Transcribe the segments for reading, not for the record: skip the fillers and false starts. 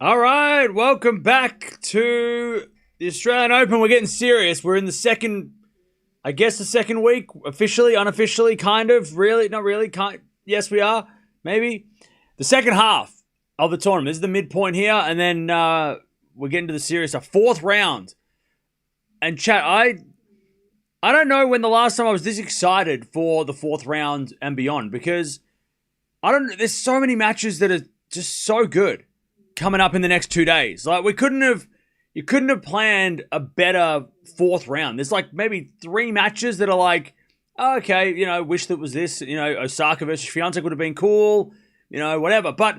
All right, welcome back to the Australian Open. We're getting serious. We're in the second week, officially, unofficially, kind of, really, not really, yes, we are, maybe. The second half of the tournament. This is the midpoint here, and then we're getting to the series, a fourth round. And chat, I don't know when the last time I was this excited for the fourth round and beyond, because there's so many matches that are just so good coming up in the next 2 days. Like, you couldn't have planned a better fourth round. There's like maybe 3 matches that are like, oh, okay, wish that was this, Osaka versus Swiatek would have been cool, whatever. But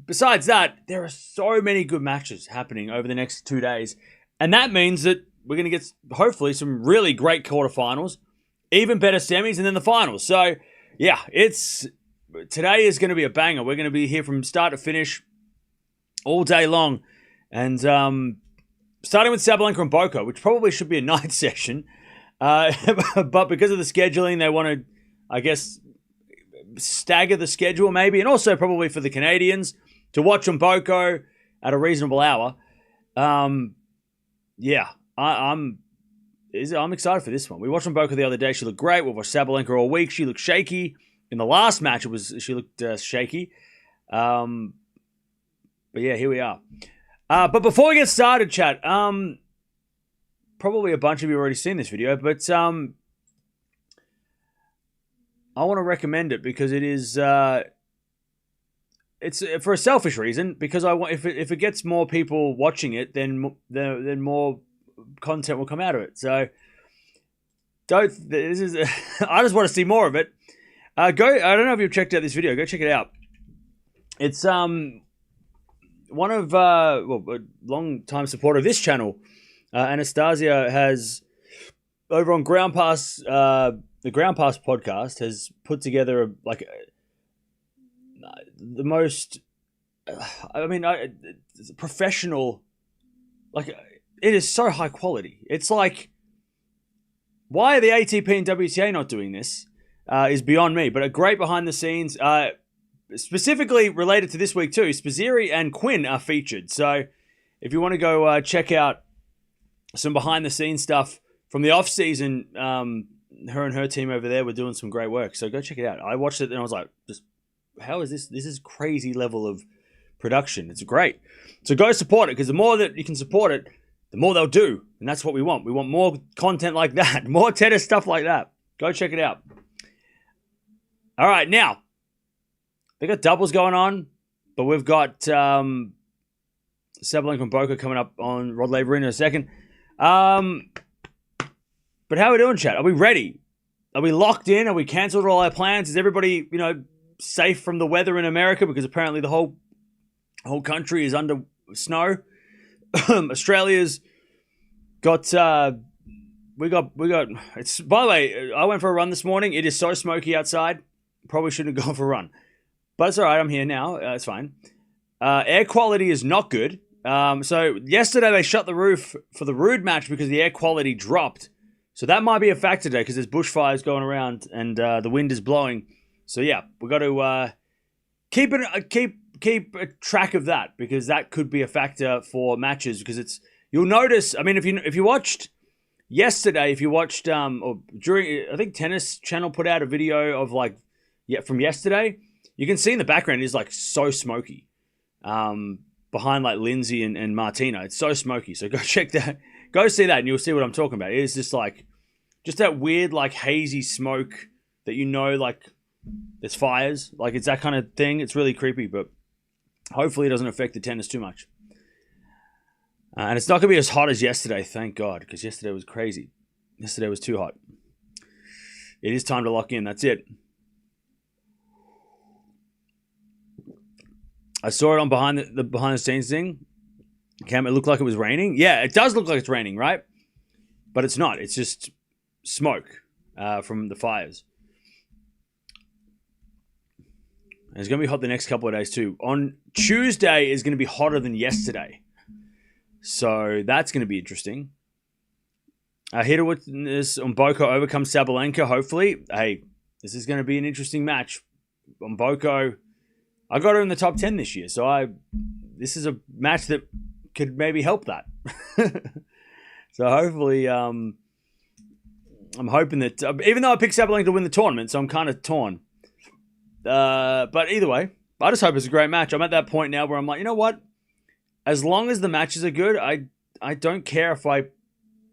besides that, there are so many good matches happening over the next 2 days. And that means that we're going to get, hopefully, some really great quarterfinals, even better semis, and then the finals. So, yeah, today is going to be a banger. We're going to be here from start to finish all day long. And starting with Sabalenka and Boka, which probably should be a night session. But because of the scheduling, they want to, I guess, stagger the schedule maybe. And also probably for the Canadians to watch on Boka at a reasonable hour. Yeah, I'm excited for this one. We watched on Boka the other day. She looked great. We've watched Sabalenka all week. She looked shaky. In the last match, she looked shaky. But yeah, here we are. But before we get started, chat, probably a bunch of you have already seen this video, but I want to recommend it because it is it's for a selfish reason, because I want if it gets more people watching it, then more content will come out of it. So I just want to see more of it. I don't know if you've checked out this video. Go check it out. It's one of a long-time supporter of this channel, Anastasia, has over on Ground Pass, the Ground Pass podcast has put together the most, professional. Like, it is so high quality. It's like, why are the ATP and WTA not doing this? Is beyond me. But a great behind the scenes. Specifically related to this week too, Spizzirri and Quinn are featured. So if you want to go check out some behind the scenes stuff from the off season, her and her team over there were doing some great work. So go check it out. I watched it and I was like, how is this? This is crazy level of production. It's great. So go support it, because the more that you can support it, the more they'll do. And that's what we want. We want more content like that, more tennis stuff like that. Go check it out. All right, now, they got doubles going on, but we've got Sabalenka and Boka coming up on Rod Laver Arena in a second. But how are we doing, chat? Are we ready? Are we locked in? Are we cancelled all our plans? Is everybody, safe from the weather in America? Because apparently the whole country is under snow. Australia's got we got. It's, by the way, I went for a run this morning. It is so smoky outside. Probably shouldn't have gone for a run. But it's all right. I'm here now. It's fine. Air quality is not good. So yesterday they shut the roof for the Rude match because the air quality dropped. So that might be a factor today because there's bushfires going around and the wind is blowing. So yeah, we've got to keep a track of that, because that could be a factor for matches. Because you'll notice. I mean, if you watched yesterday, or during, I think Tennis Channel put out a video of from yesterday. You can see in the background it is so smoky. Behind Lindsay and Martina. It's so smoky. So go check that. Go see that and you'll see what I'm talking about. It is just that weird hazy smoke that there's fires. It's that kind of thing. It's really creepy, but hopefully it doesn't affect the tennis too much. And it's not going to be as hot as yesterday, thank God, because yesterday was crazy. Yesterday was too hot. It is time to lock in. That's it. I saw it on behind the scenes thing. Cam, it looked like it was raining. Yeah, it does look like it's raining, right? But it's not. It's just smoke from the fires. And it's going to be hot the next couple of days too. On Tuesday is going to be hotter than yesterday. So that's going to be interesting. Hit it with this on Boka overcomes Sabalenka, hopefully. Hey, this is going to be an interesting match. On Boka, I got her in the top 10 this year, so this is a match that could maybe help that. So hopefully, I'm hoping that, even though I picked Sabalenka to win the tournament, so I'm kind of torn. But either way, I just hope it's a great match. I'm at that point now where I'm like, you know what? As long as the matches are good, I don't care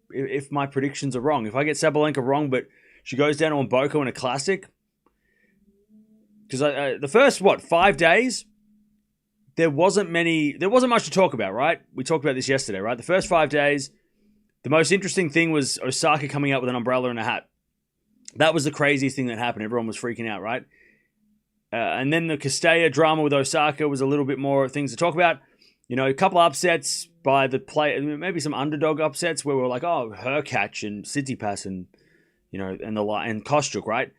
if my predictions are wrong. If I get Sabalenka wrong, but she goes down on Mboko in a classic, because the first 5 days, there wasn't much to talk about, right? We talked about this yesterday, right? The first 5 days, the most interesting thing was Osaka coming out with an umbrella and a hat. That was the craziest thing that happened. Everyone was freaking out, right? And then the Castella drama with Osaka was a little bit more things to talk about. You know, a couple of upsets by the play, maybe some underdog upsets where we were like, oh, Hurkacz and Tsitsipas and, you know, and Kostyuk, right?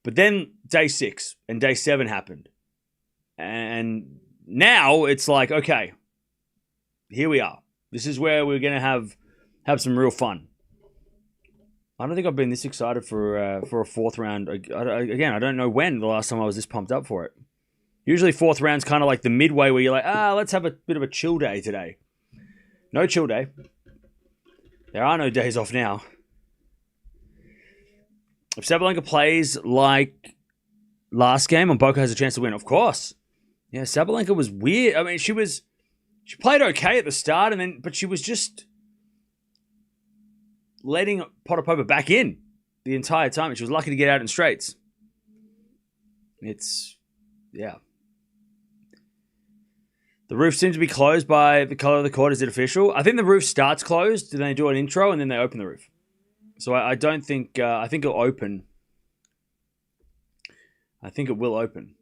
But then day 6 and day 7 happened. And now it's like, okay, here we are. This is where we're going to have some real fun. I don't think I've been this excited for a fourth round. Again, I don't know when the last time I was this pumped up for it. Usually fourth round's kind of like the midway where you're like, let's have a bit of a chill day today. No chill day. There are no days off now. If Sabalenka plays like last game and Boka has a chance to win, of course. Yeah, Sabalenka was weird. I mean, she played okay at the start, but she was just letting Potapova back in the entire time. She was lucky to get out in straights. Yeah. The roof seems to be closed by the color of the court. Is it official? I think the roof starts closed, then they do an intro, and then they open the roof. So I don't think... I think it'll open. I think it will open.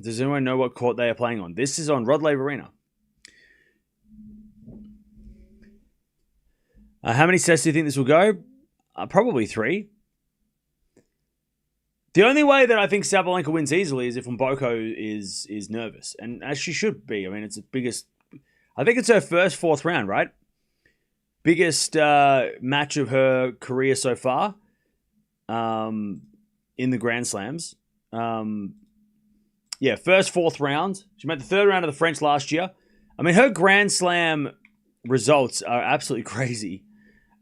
Does anyone know what court they are playing on? This is on Rod Laver Arena. How many sets do you think this will go? Probably 3. The only way that I think Sabalenka wins easily is if Mboko is nervous, and as she should be. I mean, it's the biggest. I think it's her first fourth round, right? Biggest match of her career so far. In the Grand Slams. Yeah, first fourth round. She made the third round of the French last year. I mean, her Grand Slam results are absolutely crazy.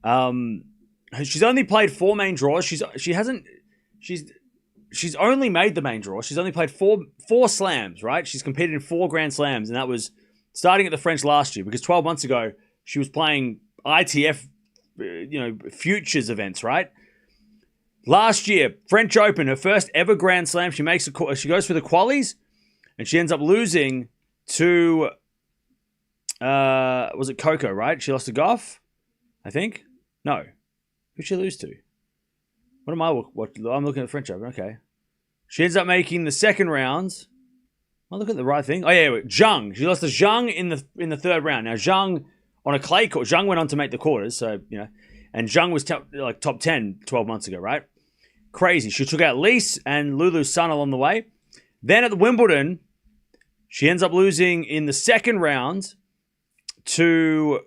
She's only played 4 main draws. She's only made the main draw. She's only played four slams, right? She's competed in 4 Grand Slams, and that was starting at the French last year, because 12 months ago she was playing ITF, futures events, right? Last year, French Open, her first ever Grand Slam. She goes for the qualies, and she ends up losing to was it Coco, right? She lost to Gauff, I think. No, who'd she lose to? I'm looking at the French Open. Okay, she ends up making the second round. Am I looking at the right thing? Oh yeah, Zhang. She lost to Zhang in the third round. Now Zhang on a clay court. Zhang went on to make the quarters, so and Zhang was top 10 12 months ago, right? Crazy. She took out Lise and Lulu Sun along the way. Then at the Wimbledon, she ends up losing in the second round to...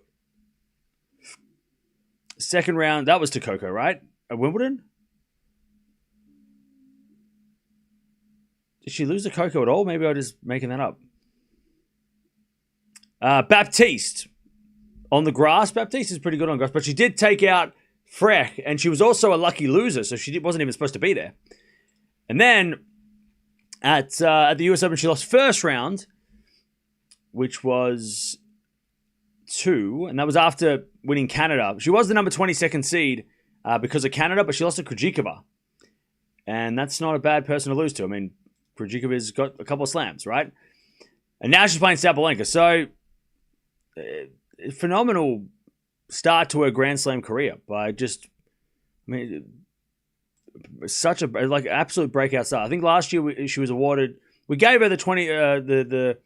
Second round, that was to Coco, right? At Wimbledon? Did she lose to Coco at all? Maybe I'm just making that up. Baptiste. On the grass, Baptiste is pretty good on grass, but she did take out Frech, and she was also a lucky loser, so she wasn't even supposed to be there. And then at the US Open, she lost first round, which was 2, and that was after winning Canada. She was the number 22nd seed because of Canada, but she lost to Krejcikova. And that's not a bad person to lose to. I mean, Krejcikova's got a couple of slams, right? And now she's playing Sabalenka. So, phenomenal start to her Grand Slam career such a absolute breakout start. I think last year she was awarded. We gave her the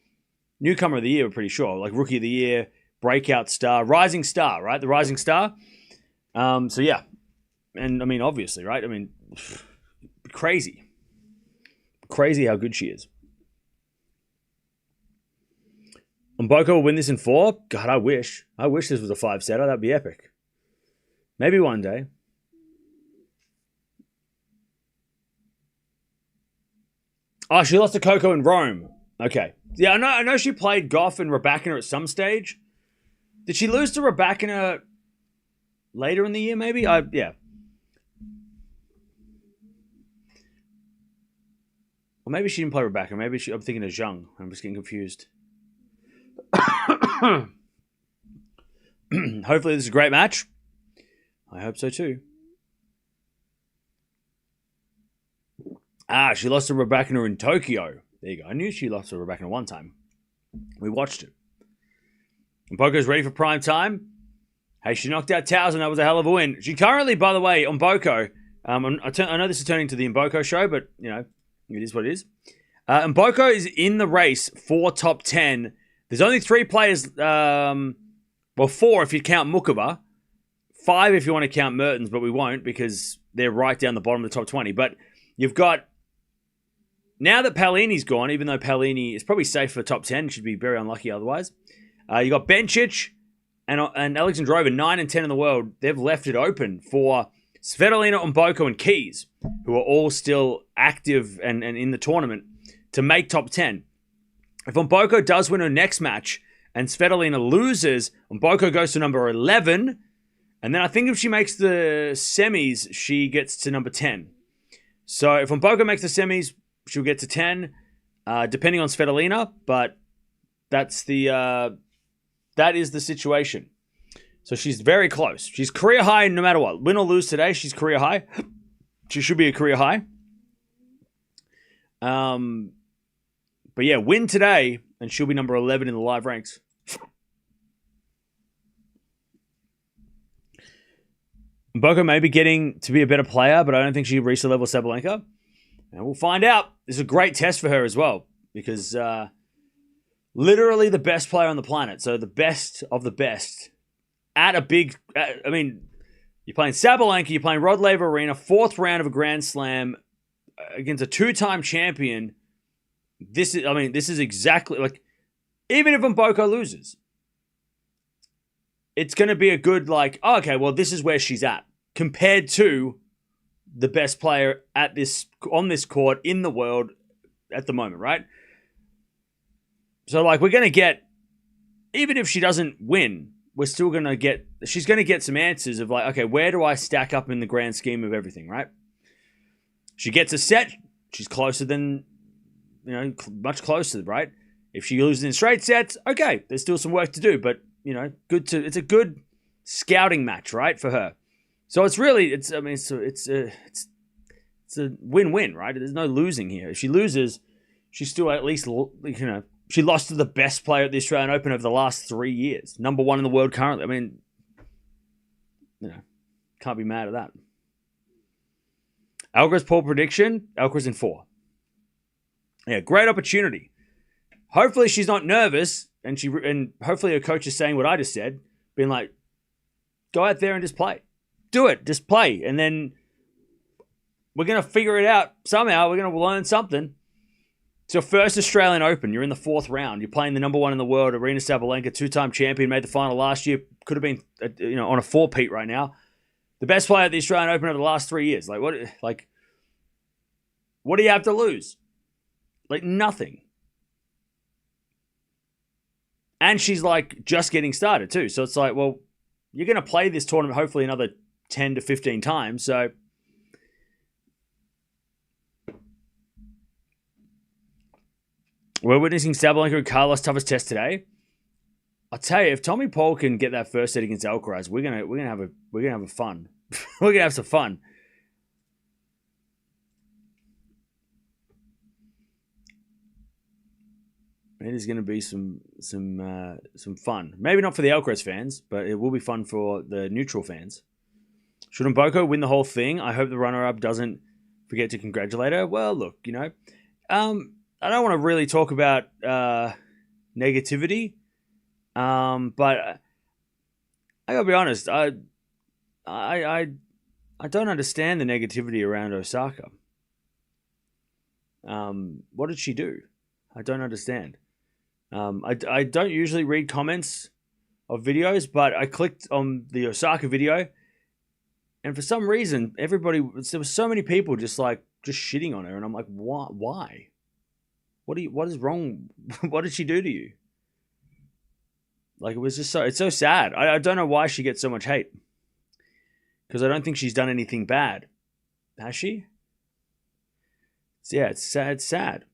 newcomer of the year. We're pretty sure, like rookie of the year, breakout star, rising star, right? The rising star. So yeah, and I mean obviously, right? I mean, crazy how good she is. Mboko will win this in 4. God, I wish. I wish this was a 5-setter. That'd be epic. Maybe one day. Oh, she lost to Coco in Rome. Okay. Yeah, I know she played Gauff and Raducanu at some stage. Did she lose to Raducanu later in the year, maybe? Yeah. Or maybe she didn't play Raducanu. Maybe I'm thinking of Zhang. I'm just getting confused. Hopefully this is a great match. I hope so too. She lost to Raducanu in Tokyo. There you go. I knew she lost to Raducanu one time. We watched it. Mboko's ready for prime time. Hey, she knocked out Towson. That was a hell of a win. She currently, by the way, on Mboko. I know this is turning to the Mboko show, but, you know, it is what it is. Mboko is in the race for top 10. There's only 3 players, 4 if you count Mukova, 5 if you want to count Mertens, but we won't because they're right down the bottom of the top 20. But you've got, now that Paolini's gone, even though Paolini is probably safe for top 10, should be very unlucky otherwise, you got Bencic and Alexandra Eala, 9 and 10 in the world. They've left it open for Svitolina, Mboko, and Keys, who are all still active and in the tournament, to make top 10. If Mboko does win her next match and Svitolina loses, Mboko goes to number 11. And then I think if she makes the semis, she gets to number 10. So if Mboko makes the semis, she'll get to 10, depending on Svitolina. But that's that is the situation. So she's very close. She's career high no matter what. Win or lose today, she's career high. She should be a career high. But yeah, win today, and she'll be number 11 in the live ranks. Mboko may be getting to be a better player, but I don't think she'll reach the level of Sabalenka. And we'll find out. This is a great test for her as well, because literally the best player on the planet, so the best of the best, at a big... I mean, you're playing Sabalenka, you're playing Rod Laver Arena, 4th round of a Grand Slam against a 2-time champion. This is exactly like, even if Mboko loses, it's going to be a good, like, oh, okay, well, this is where she's at compared to the best player on this court in the world at the moment, right? So, like, we're going to get, even if she doesn't win, she's going to get some answers of like, okay, where do I stack up in the grand scheme of everything, right? She gets a set, she's closer than, much closer, right? If she loses in straight sets, okay, there's still some work to do, but, it's a good scouting match, right, for her. So it's a win-win, right? There's no losing here. If she loses, she's still at least, she lost to the best player at the Australian Open over the last 3 years. Number 1 in the world currently. I mean, can't be mad at that. Alcaraz poll prediction, Alcaraz in 4. Yeah, great opportunity. Hopefully she's not nervous, and hopefully her coach is saying what I just said, being like, go out there and just play. Do it, just play. And then we're going to figure it out somehow. We're going to learn something. It's your first Australian Open. You're in the 4th round. You're playing the number 1 in the world, Aryna Sabalenka, 2-time champion, made the final last year. Could have been, on a 4-peat right now. The best player at the Australian Open over the last 3 years. What do you have to lose? Like, nothing. And she's, just getting started, too. So it's like, well, you're going to play this tournament hopefully another 10 to 15 times. So we're witnessing Sabalenka and Carlos' toughest test today. I'll tell you, if Tommy Paul can get that first set against Alcaraz, we're gonna have a fun. We're gonna have some fun. It is going to be some fun. Maybe not for the Alcaraz fans, but it will be fun for the neutral fans. Should Mboko win the whole thing? I hope the runner-up doesn't forget to congratulate her. Well, look, I don't want to really talk about negativity, but I gotta be honest. I don't understand the negativity around Osaka. What did she do? I don't understand. I don't usually read comments of videos, but I clicked on the Osaka video, and for some reason, there was so many people just shitting on her, and I'm like, why? What is wrong? What did she do to you? Like, it's so sad. I don't know why she gets so much hate. Because I don't think she's done anything bad. Has she? Yeah, it's sad. It's sad.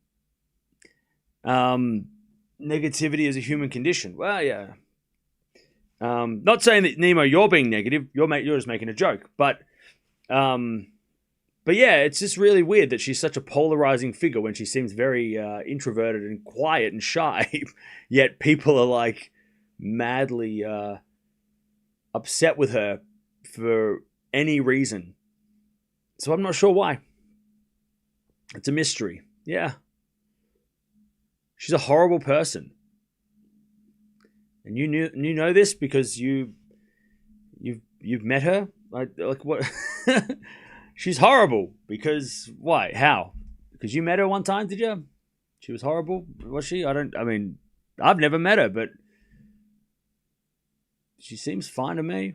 Negativity is a human condition. Well, yeah. Not saying that, Nemo, you're being negative. You're just making a joke. But yeah, it's just really weird that she's such a polarizing figure when she seems very introverted and quiet and shy. Yet people are like madly upset with her for any reason. So I'm not sure why. It's a mystery. Yeah. She's a horrible person. And you know this because you've met her? Like what? She's horrible because why? How? Because you met her one time, did you? She was horrible? Was she? I've never met her, but she seems fine to me.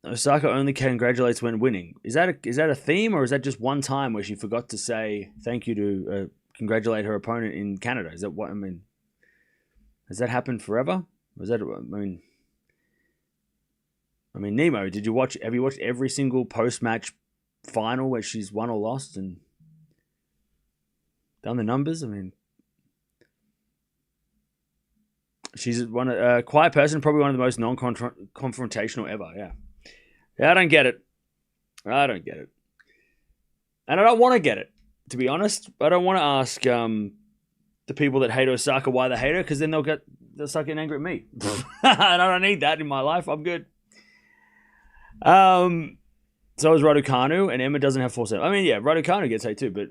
Osaka only congratulates when winning. Is that a theme, or is that just one time where she forgot to say thank you to congratulate her opponent in Canada? Is that what I mean? Has that happened forever? Was that I mean, Nemo, have you watched every single post-match final where she's won or lost and done the numbers? I mean, she's a quiet person, probably one of the most non-confrontational ever. Yeah, I don't get it. And I don't want to get it, to be honest. I don't want to ask the people that hate Osaka why they hate her, because then they'll start getting angry at me. And I don't need that in my life. I'm good. So is Raducanu, and Emma doesn't have 4-7. I mean, yeah, Raducanu gets hate too, but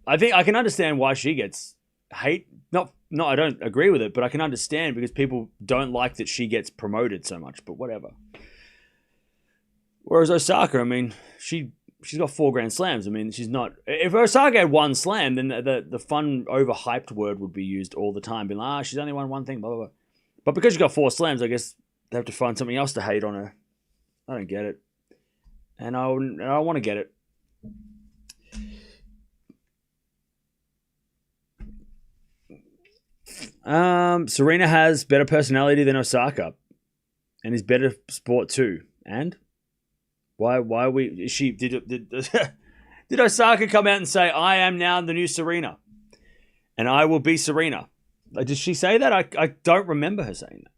I think I can understand why she gets hate. No, I don't agree with it, but I can understand because people don't like that she gets promoted so much, but whatever. Whereas Osaka, I mean, she's got 4 Grand Slams. I mean, she's not... If Osaka had 1 slam, then the fun, overhyped word would be used all the time, being like, she's only won 1 thing, blah, blah, blah. But because she's got 4 slams, I guess they have to find something else to hate on her. I don't get it. And I want to get it. Serena has better personality than Osaka, and is better sport too. And why did Osaka come out and say, I am now the new Serena and I will be Serena? Did she say that? I don't remember her saying that.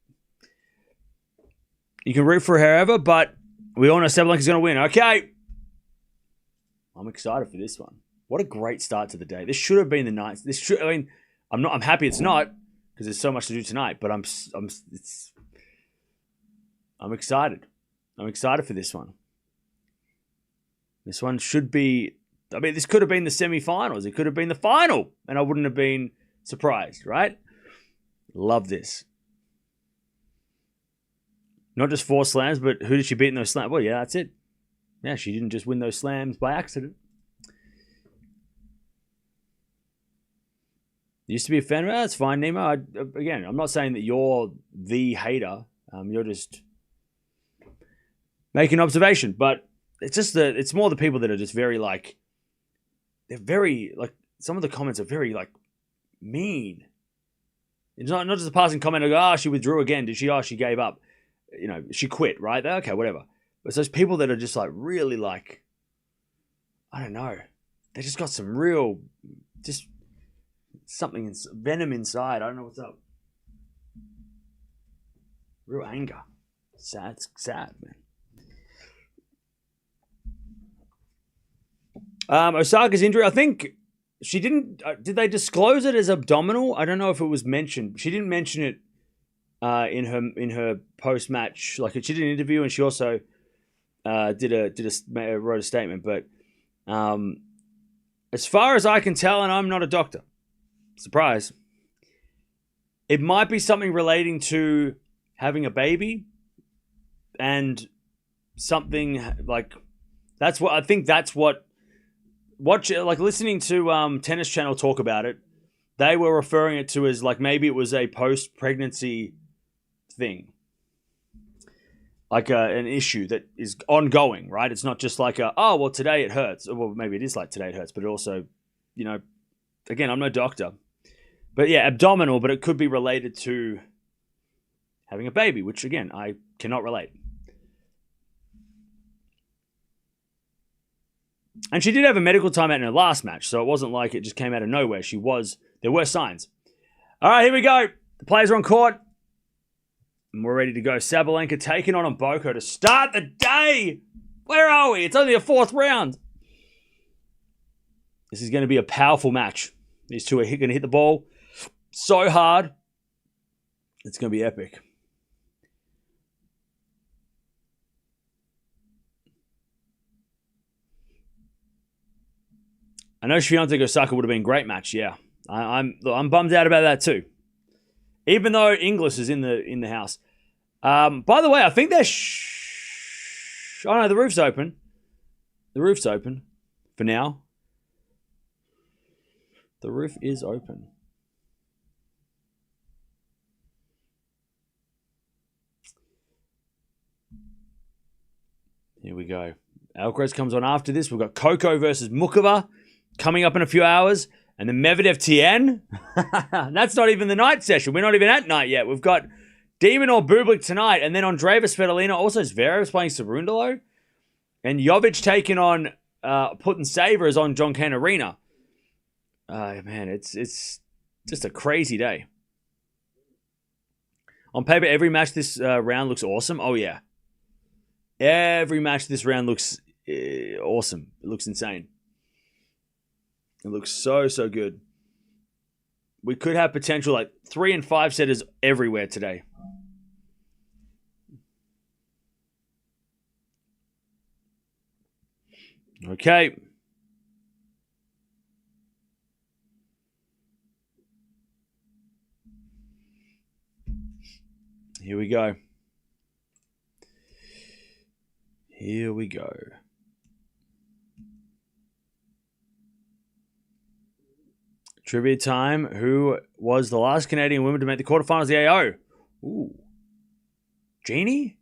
You can root for her however, but we all know Sabalenka's going to win. Okay. I'm excited for this one. What a great start to the day. This should have been the night. I'm happy it's not, because there's so much to do tonight, but I'm excited. I'm excited for this one. This one should be... this could have been the semi-finals. It could have been the final, and I wouldn't have been surprised, right? Love this. Not just 4 slams, but who did she beat in those slams? Well, yeah, that's it. Yeah, she didn't just win those slams by accident. Used to be a fan. Well, that's fine, Nemo. Again, I'm not saying that you're the hater. You're just making an observation. But it's more the people that are just very they're very some of the comments are very mean. It's not just a passing comment like, she withdrew again. Did she? Oh, she gave up. She quit, right? Okay, whatever. But it's those people that are just really I don't know. They just got some real, just something, venom inside. I don't know what's up. Real anger. Sad. It's sad, man. Osaka's injury, I think she didn't... did they disclose it as abdominal? I don't know if it was mentioned. She didn't mention it in her post-match. She did an interview, and she also wrote a statement. But as far as I can tell, and I'm not a doctor, surprise, it might be something relating to having a baby, and something that's what listening to Tennis Channel talk about it, they were referring it to as like maybe it was a post-pregnancy thing. Like an issue that is ongoing, right? It's not just like today it hurts. Well, maybe it is like today it hurts, but it also, again, I'm no doctor. But yeah, abdominal, but it could be related to having a baby, which again, I cannot relate. And she did have a medical timeout in her last match, so it wasn't like it just came out of nowhere. There were signs. All right, here we go. The players are on court. And we're ready to go. Sabalenka taking on Mboko to start the day. Where are we? It's only a fourth round. This is going to be a powerful match. These two are going to hit the ball so hard. It's going to be epic. I know Swiatek Osaka would have been a great match, yeah. I'm bummed out about that too. Even though Inglis is in the house. By the way, I think they're... oh no, the roof's open. The roof's open for now. The roof is open. Here we go. Alcaraz comes on after this. We've got Coco versus Mukova coming up in a few hours. And then Medvedev Tien. That's not even the night session. We're not even at night yet. We've got Demon or Bublik tonight. And then Andreeva Svitolina. Also, Zverev's playing Cerundolo. And Jovic taking on Putin Savers on John Cain Arena. Man, it's just a crazy day. On paper, every match this round looks awesome. Oh, yeah. Every match this round looks awesome. It looks insane. It looks so, so good. We could have potential like 3 and 5 setters everywhere today. Okay. Here we go. Here we go. Trivia time. Who was the last Canadian woman to make the quarterfinals of the AO? Ooh. Jeannie?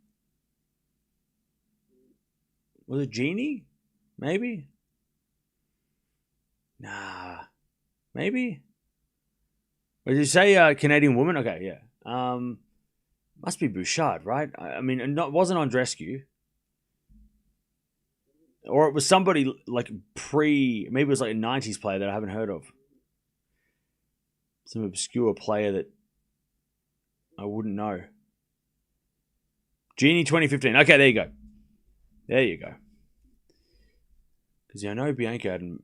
Was it Jeannie? Maybe? Nah. Maybe? Or did you say Canadian woman? Okay, yeah. Must be Bouchard, right? I mean, it wasn't Andreescu. Or it was somebody like maybe it was like a 90s player that I haven't heard of. Some obscure player that I wouldn't know. Genie 2015. Okay, there you go. There you go. Because I know Bianca hadn't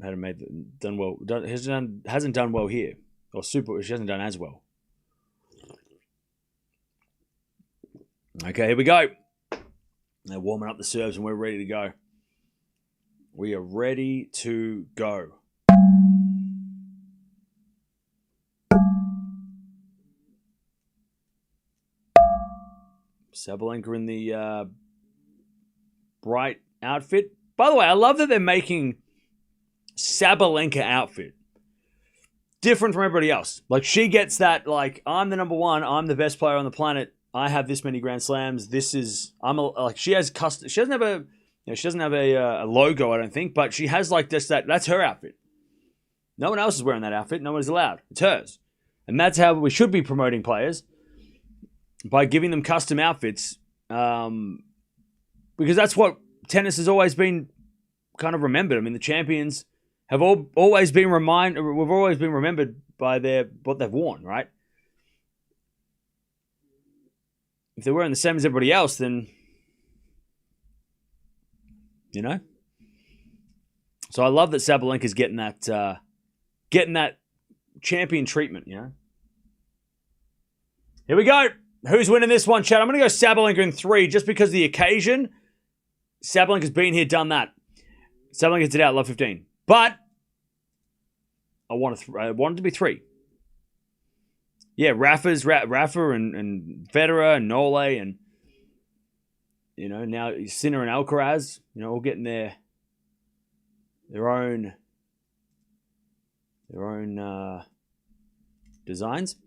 done well. Hasn't done well here. Or she hasn't done as well. Okay, here we go. They're warming up the serves and we're ready to go. We are ready to go. Sabalenka in the bright outfit. By the way, I love that they're making Sabalenka outfit different from everybody else. Like she gets that, like, I'm the number one, I'm the best player on the planet. I have this many Grand Slams. She has custom. She doesn't have a logo, I don't think, but she has like just that. That's her outfit. No one else is wearing that outfit. No one is allowed. It's hers, and that's how we should be promoting players, by giving them custom outfits, because that's what tennis has always been kind of remembered. I mean, the champions have always been we've always been remembered by what they've worn, right? If they're wearing the same as everybody else, then So I love that Sabalenka's getting that champion treatment. Here we go. Who's winning this one, Chad? I'm going to go Sabalenka in 3 just because of the occasion. Sabalenka's been here, done that. Sabalenka did out, love 15. But I want it to be 3. Yeah, Rafa and Federer and Nole and now Sinner and Alcaraz, all getting their own their own designs.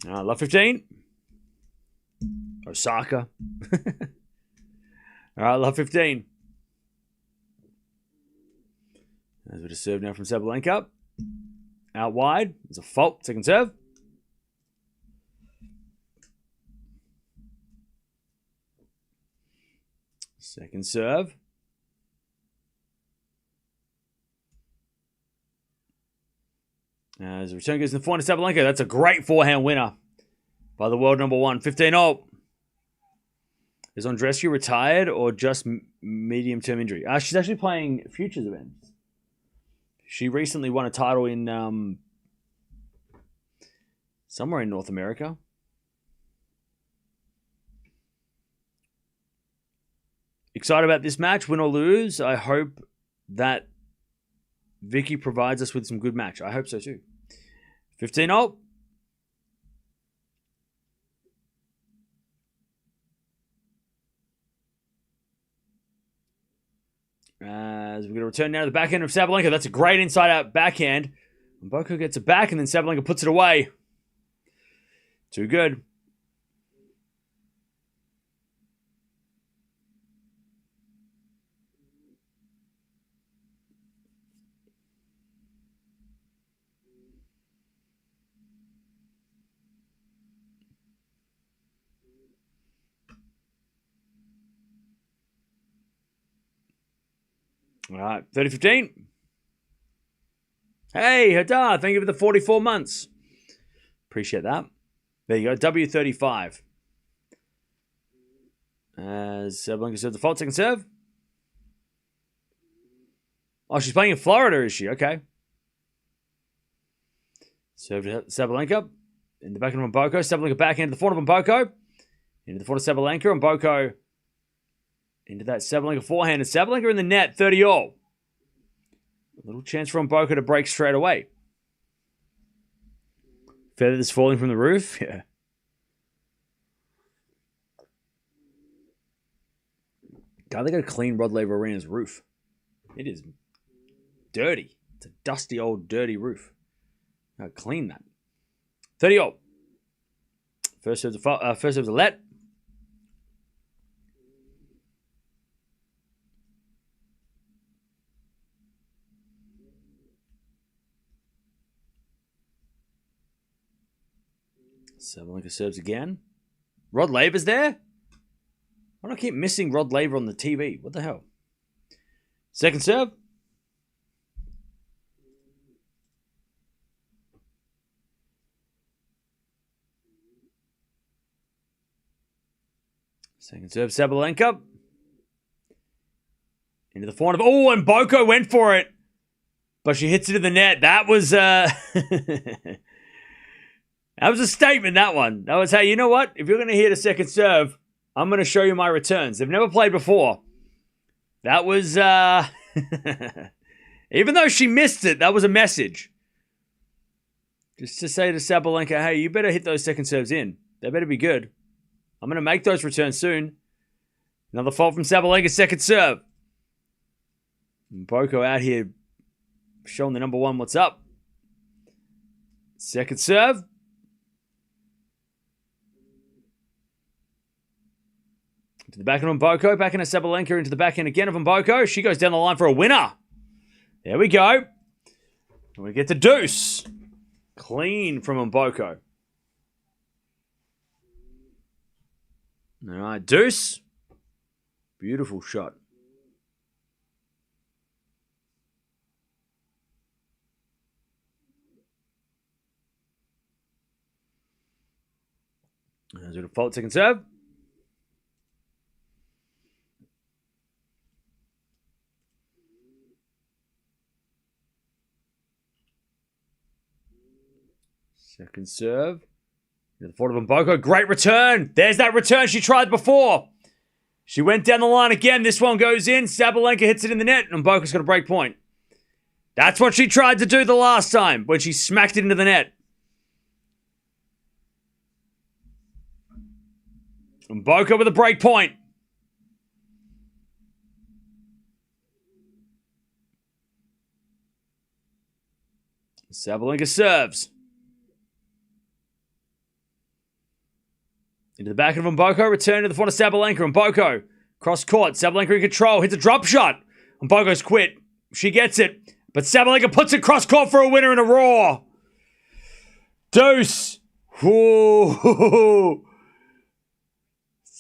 Love 15. Osaka. All right, love 15. As we just serve now from Sabalenka. Out wide. It's a fault. Second serve. Second serve. As the return goes in the forehand to Sabalenka. That's a great forehand winner by the world number 1. 15-0. Is Andreescu retired or just medium-term injury? She's actually playing futures events. She recently won a title in somewhere in North America. Excited about this match, win or lose. I hope that Vicky provides us with some good match. I hope so too. 15-0. As we're going to return now to the backhand of Sabalenka. That's a great inside-out backhand. Mboko gets it back, and then Sabalenka puts it away. Too good. All right, 30-15. Hey, Hadar, thank you for the 44 months. Appreciate that. There you go, W35. As Sabalenka serves the fault, second serve. Oh, she's playing in Florida, is she? Okay. Serve to Sabalenka. In the back of Mboko. Sabalenka back into the forehand of Mboko. Into the forehand of Sabalenka. Mboko into that Sabalenka forehand. And Sabalenka in the net, 30-all. A little chance for Mboko to break straight away. Feather that's falling from the roof. Yeah. God, they got to clean Rod Laver Arena's roof. It is dirty. It's a dusty old dirty roof. Gotta clean that. 30-all. First serve's a let. Sabalenka serves again. Rod Laver's there? Why do I keep missing Rod Laver on the TV? What the hell? Second serve. Second serve, Sabalenka. Into the forehand of... Oh, and Mboko went for it. But she hits it in the net. That was... That was a statement, that one. That was, hey, you know what? If you're going to hit a second serve, I'm going to show you my returns. They've never played before. That was... Even though she missed it, that was a message. Just to say to Sabalenka, hey, you better hit those second serves in. They better be good. I'm going to make those returns soon. Another fault from Sabalenka, second serve. Mboko out here showing the number 1 what's up. Second serve. To the backhand of Mboko. Backhand of Sabalenka into the backhand again of Mboko. She goes down the line for a winner. There we go. And we get the deuce. Clean from Mboko. All right, deuce. Beautiful shot. As we default second serve. Second serve. The forward of Mboko. Great return. There's that return she tried before. She went down the line again. This one goes in. Sabalenka hits it in the net. And Mboko's got a break point. That's what she tried to do the last time when she smacked it into the net. Mboko with a break point. Sabalenka serves. Into the back of Mboko. Return to the front of Sabalenka. Mboko. Cross court. Sabalenka in control. Hits a drop shot. Mboko's quit. She gets it. But Sabalenka puts it cross court for a winner in a raw. Deuce. Ooh.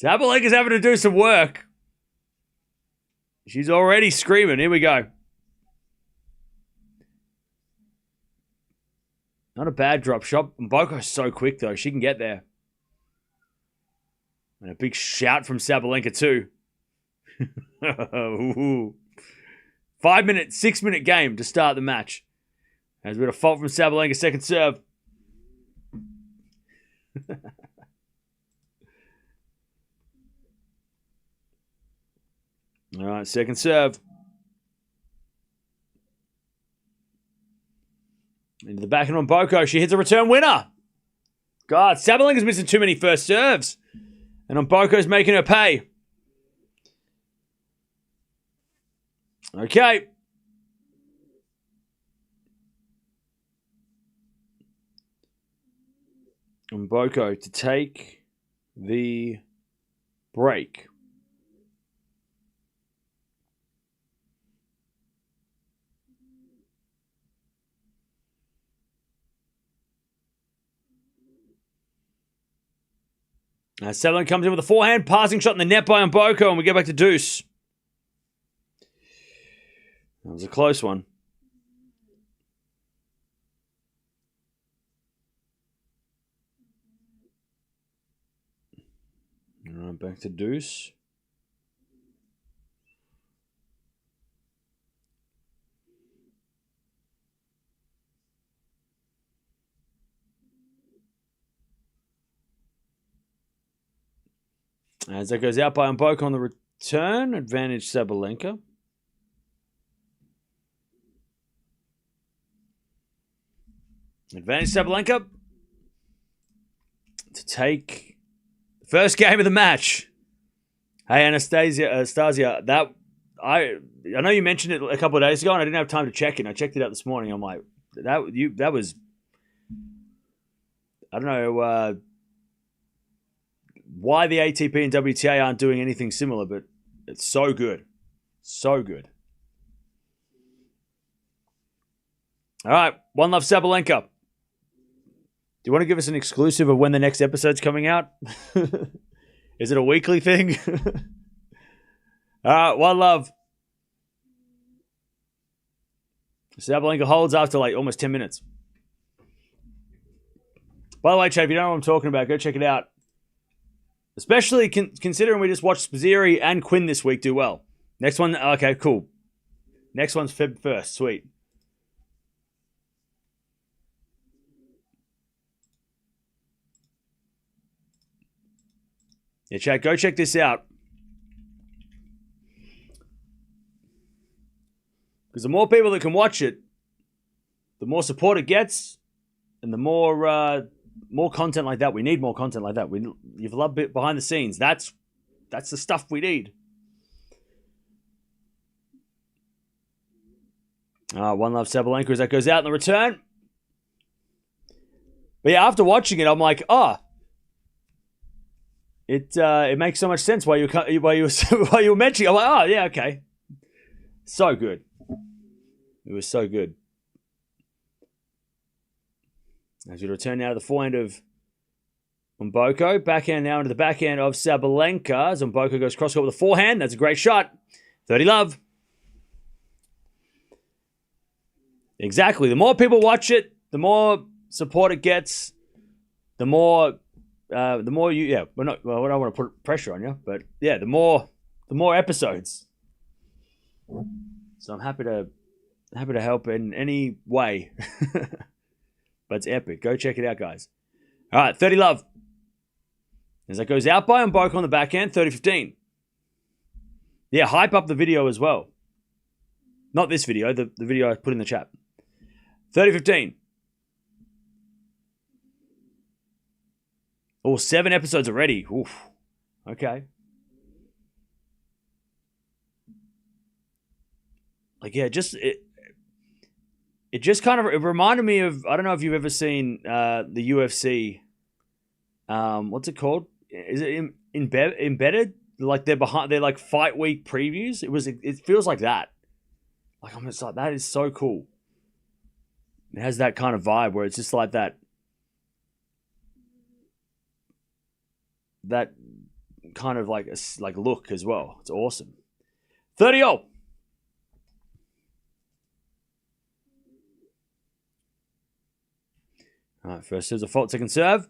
Sabalenka's having to do some work. She's already screaming. Here we go. Not a bad drop shot. Mboko's so quick, though. She can get there. And a big shout from Sabalenka, too. 6-minute game to start the match. There's a bit of fault from Sabalenka, second serve. All right, second serve. Into the back of Mboko. She hits a return winner. God, Sabalenka's missing too many first serves. And Mboko's making her pay. Okay. Mboko to take the break. Sabalenka comes in with a forehand, passing shot in the net by Mboko, and we get back to deuce. That was a close one. All right, back to deuce. As that goes out by Mboko on the return, advantage Sabalenka. Advantage Sabalenka to take the first game of the match. Hey, Anastasia, that I know you mentioned it a couple of days ago, and I didn't have time to check it. I checked it out this morning. I'm like, that was, I don't know why the ATP and WTA aren't doing anything similar, but it's so good. So good. All right, One Love Sabalenka. Do you want to give us an exclusive of when the next episode's coming out? Is it a weekly thing? All right, One Love. Sabalenka holds after like almost 10 minutes. By the way, Chad, if you don't know what I'm talking about, go check it out. Especially considering we just watched Spizzirri and Quinn this week do well. Next one, okay, cool. Next one's Feb 1st, sweet. Yeah, chat, go check this out. Because the more people that can watch it, the more support it gets, and the more content like that. We need more content like that. You've loved it behind the scenes. That's the stuff we need. One Love Sabalenka as that goes out in the return. But yeah, after watching it, I'm like, it makes so much sense why you were mentioning. I'm like, oh yeah, okay, so good. It was so good. As we return now to the forehand of Mboko. Backhand now into the backhand of Sabalenka. As Mboko goes cross-court with a forehand. That's a great shot. 30 love. Exactly. The more people watch it, the more support it gets, the more you, yeah, I don't want to put pressure on you, but yeah, the more episodes. So I'm happy to help in any way. But it's epic. Go check it out, guys. All right, 30 love. As that goes out by Mboko on the backhand, 30-15. Yeah, hype up the video as well. Not this video, the video I put in the chat. 30-15. Oh, 7 episodes already. Oof. Okay. Like, yeah, it just kind of it reminded me of, I don't know if you've ever seen the UFC. What's it called? Is it embedded? Like they're like fight week previews. It feels like that. Like I'm just like, that is so cool. It has that kind of vibe where it's just like that kind of like look as well. It's awesome. 30-all. All right, first serve's a fault, second serve.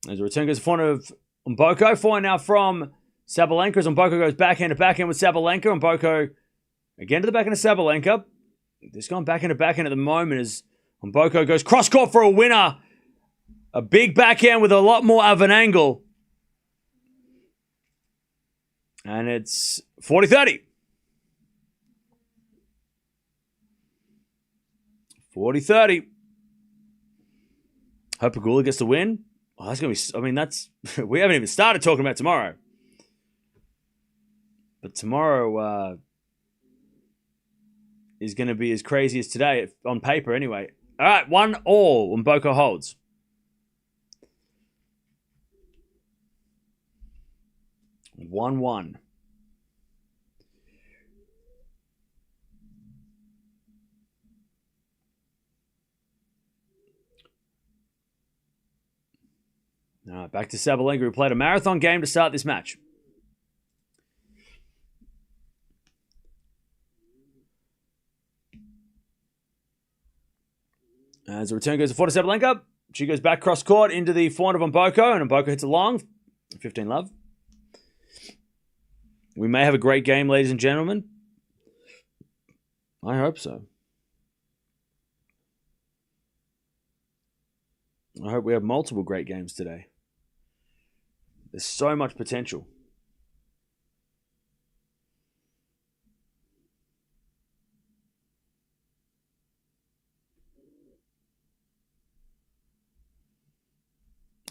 As a return goes in front of Mboko. Forehand now from Sabalenka as Mboko goes backhand to backhand with Sabalenka. Mboko again to the backhand of Sabalenka. Just going backhand to backhand at the moment as Mboko goes cross court for a winner. A big backhand with a lot more of an angle. And it's 40-30. 40-30. Hope Pegula gets the win. Oh, that's going to be... I mean, that's... We haven't even started talking about tomorrow. But tomorrow is going to be as crazy as today, on paper anyway. All right, 1-all when Boka holds. One. All right, back to Sabalenka, who played a marathon game to start this match. As the return goes to Sabalenka, she goes back cross court into the forehand of Mboko, and Mboko hits a long. 15-love. We may have a great game, ladies and gentlemen. I hope so. I hope we have multiple great games today. There's so much potential.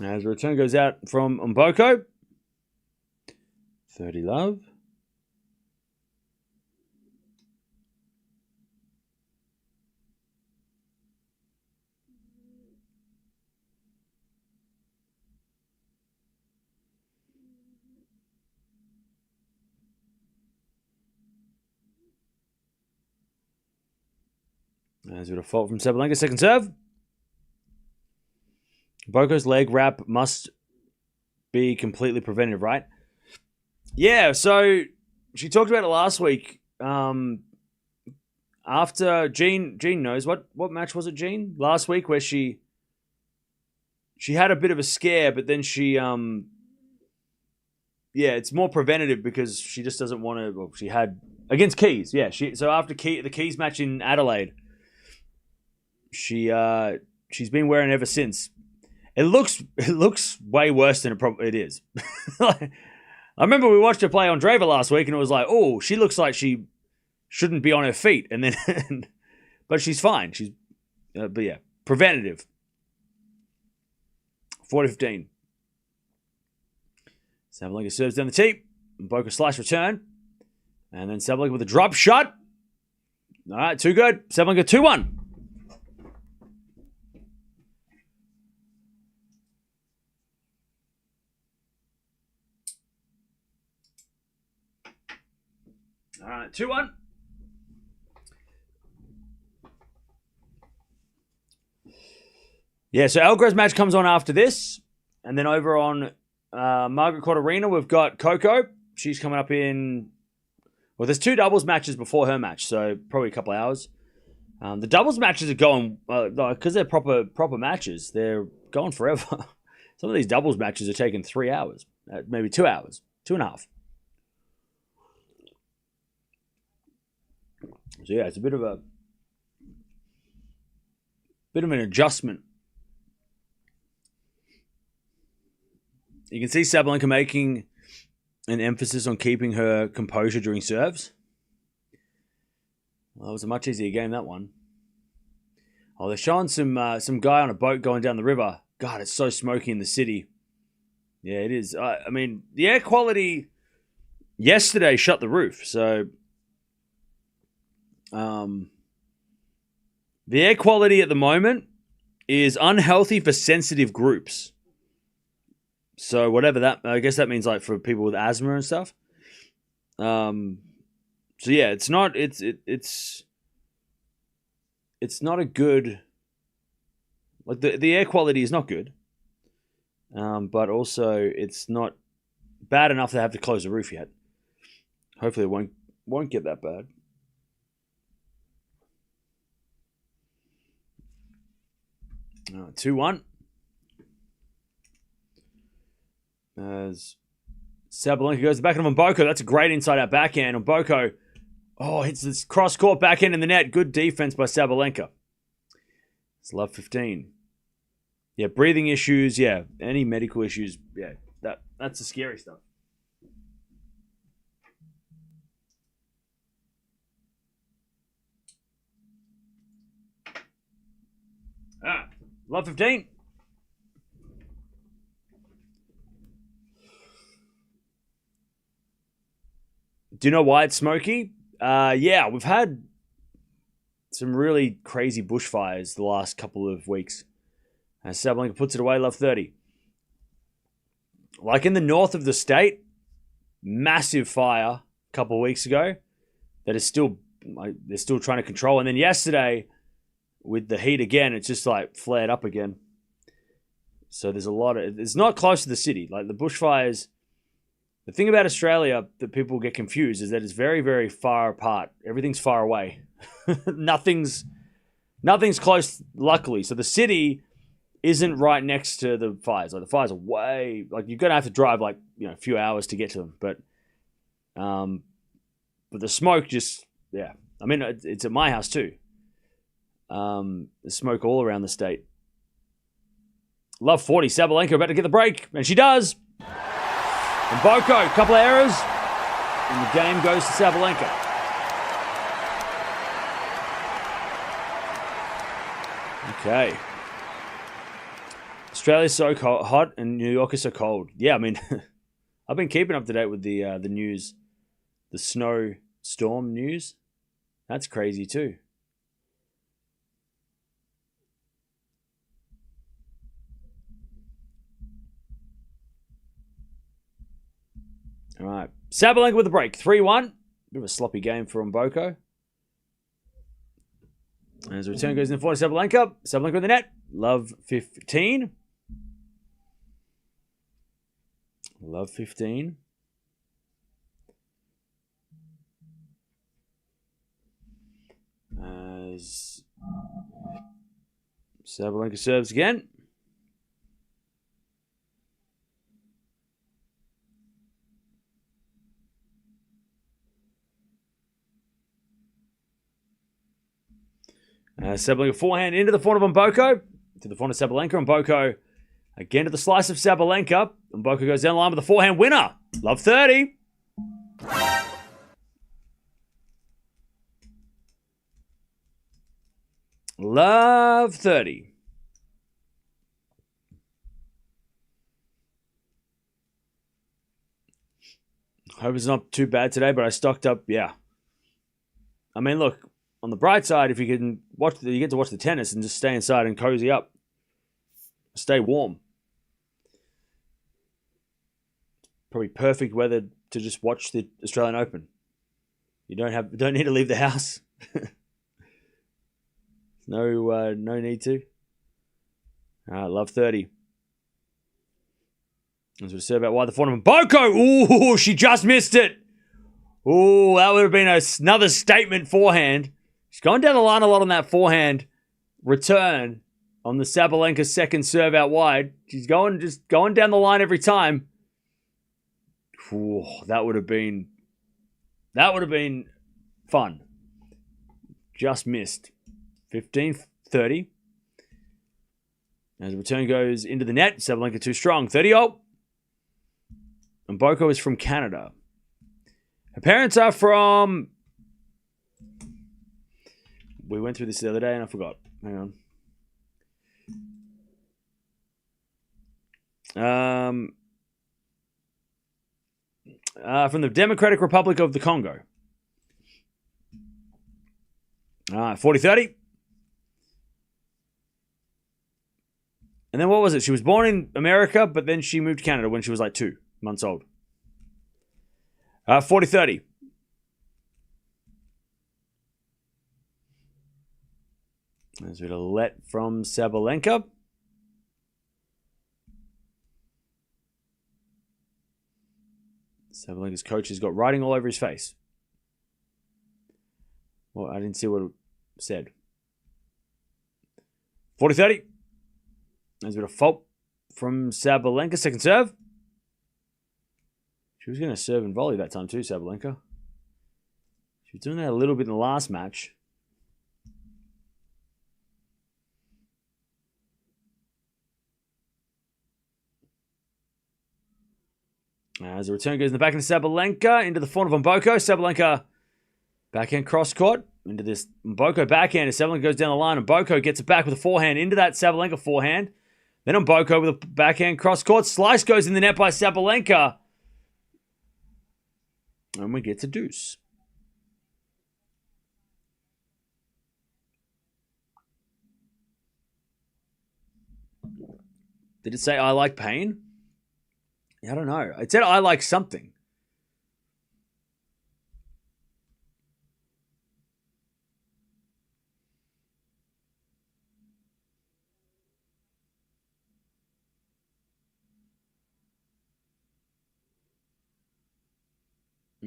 As the return goes out from Mboko. 30-love. As with a fault from Sabalenka, second serve. Boko's leg wrap must be completely preventative, right? Yeah, so she talked about it last week. After Jean knows what match was it, Jean? Last week where she had a bit of a scare, but then she it's more preventative because she just doesn't want to. Well, she had against Keys, so after the Keys match in Adelaide, she's been wearing ever since. It looks way worse than it is. I remember we watched her play Andreeva last week, and it was like, oh, she looks like she shouldn't be on her feet, and then, but she's fine. She's, but yeah, preventative. 40-15. Sabalenka serves down the tee. Boka slice return, and then Sabalenka with a drop shot. All right, too good. Sabalenka 2-1. All right, 2-1. Yeah, so Alcaraz match comes on after this. And then over on Margaret Court Arena, we've got Coco. She's coming up in... Well, there's 2 doubles matches before her match, so probably a couple hours. The doubles matches are going... Because they're proper matches, they're going forever. Some of these doubles matches are taking 3 hours. Maybe 2 hours. 2.5. So yeah, it's a bit of an adjustment. You can see Sabalenka making an emphasis on keeping her composure during serves. Well, that was a much easier game, that one. Oh, they're showing some guy on a boat going down the river. God, it's so smoky in the city. Yeah, it is. I mean, the air quality yesterday shut the roof, so The air quality at the moment is unhealthy for sensitive groups. So whatever that, I guess that means like for people with asthma and stuff. So yeah, it's not a good, like the air quality is not good. But also it's not bad enough to have to close the roof yet. Hopefully it won't get that bad. All right, 2-1. As Sabalenka goes back on Mboko. That's a great inside-out backhand on Mboko. Oh, hits this cross-court backhand in the net. Good defense by Sabalenka. It's love 15. Yeah, breathing issues. Yeah, any medical issues. Yeah, that's the scary stuff. Love 15. Do you know why it's smoky? Yeah, we've had some really crazy bushfires the last couple of weeks. As Sabalenka puts it away, love 30. Like in the north of the state, massive fire a couple of weeks ago that is still, they're still trying to control. And then yesterday, with the heat again, it's just like flared up again. So there's a lot of, it's not close to the city. Like the bushfires, the thing about Australia that people get confused is that it's very, very far apart. Everything's far away. Nothing's close, luckily. So the city isn't right next to the fires. Like the fires are way, like you're gonna have to drive like a few hours to get to them. But the smoke just, yeah. I mean, it's at my house too. There's smoke all around the state. Love 40. Sabalenka about to get the break, and she does. And Mboko, a couple of errors, and the game goes to Sabalenka. Okay. Australia's so hot, and New York is so cold. Yeah, I mean, I've been keeping up to date with the news, the snow storm news. That's crazy too. All right. Sabalenka with the break. 3-1. Bit of a sloppy game for Mboko. As the return goes in for Sabalenka. Sabalenka with the net. Love 15. Love 15. As Sabalenka serves again. Sabalenka forehand into the front of Mboko. To the front of Sabalenka. Mboko again to the slice of Sabalenka. Mboko goes down the line with the forehand winner. Love 30. Love 30. Hope it's not too bad today, but I stocked up, yeah. I mean, look, on the bright side, if you can watch, you get to watch the tennis and just stay inside and cozy up, stay warm. Probably perfect weather to just watch the Australian Open. You don't need to leave the house. No need to. Love 30. That's what I said about why the forehand. Mboko! Ooh, she just missed it. Ooh, that would have been another statement forehand. She's going down the line a lot on that forehand return on the Sabalenka second serve out wide. She's going down the line every time. Ooh, that would have been fun. Just missed. 15-30. As the return goes into the net, Sabalenka too strong. 30-0. And Mboko is from Canada. Her parents are from... We went through this the other day and I forgot. Hang on. From the Democratic Republic of the Congo. All right, 40-30. And then what was it? She was born in America, but then she moved to Canada when she was like 2 months old. 40-30. There's a bit of let from Sabalenka. Sabalenka's coach has got writing all over his face. Well, I didn't see what it said. 40-30. There's a bit of fault from Sabalenka. Second serve. She was going to serve and volley that time too, Sabalenka. She was doing that a little bit in the last match. As the return goes in the back into Sabalenka, into the front of Mboko. Sabalenka backhand cross court into this Mboko backhand. As Sabalenka goes down the line, and Mboko gets it back with a forehand into that Sabalenka forehand. Then Mboko with a backhand cross court. Slice goes in the net by Sabalenka. And we get to deuce. Did it say I like pain? I don't know. It said I like something.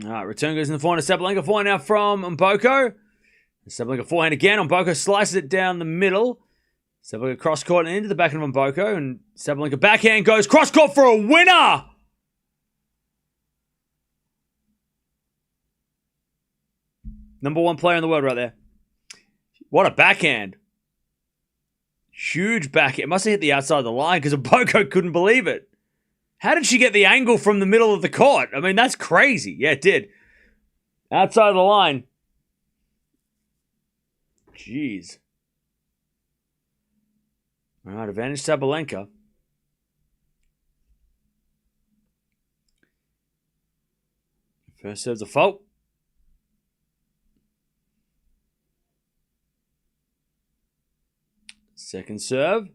All right, return goes in the forehand of Sabalenka. Forehand now from Mboko. Sabalenka forehand again. Mboko slices it down the middle. Sabalenka cross court and into the back of Mboko. And Sabalenka backhand goes cross court for a winner. Number 1 player in the world right there. What a backhand. Huge backhand. It must have hit the outside of the line because Mboko couldn't believe it. How did she get the angle from the middle of the court? I mean, that's crazy. Yeah, it did. Outside of the line. Jeez. All right, advantage Sabalenka. First serve's a fault. Second serve.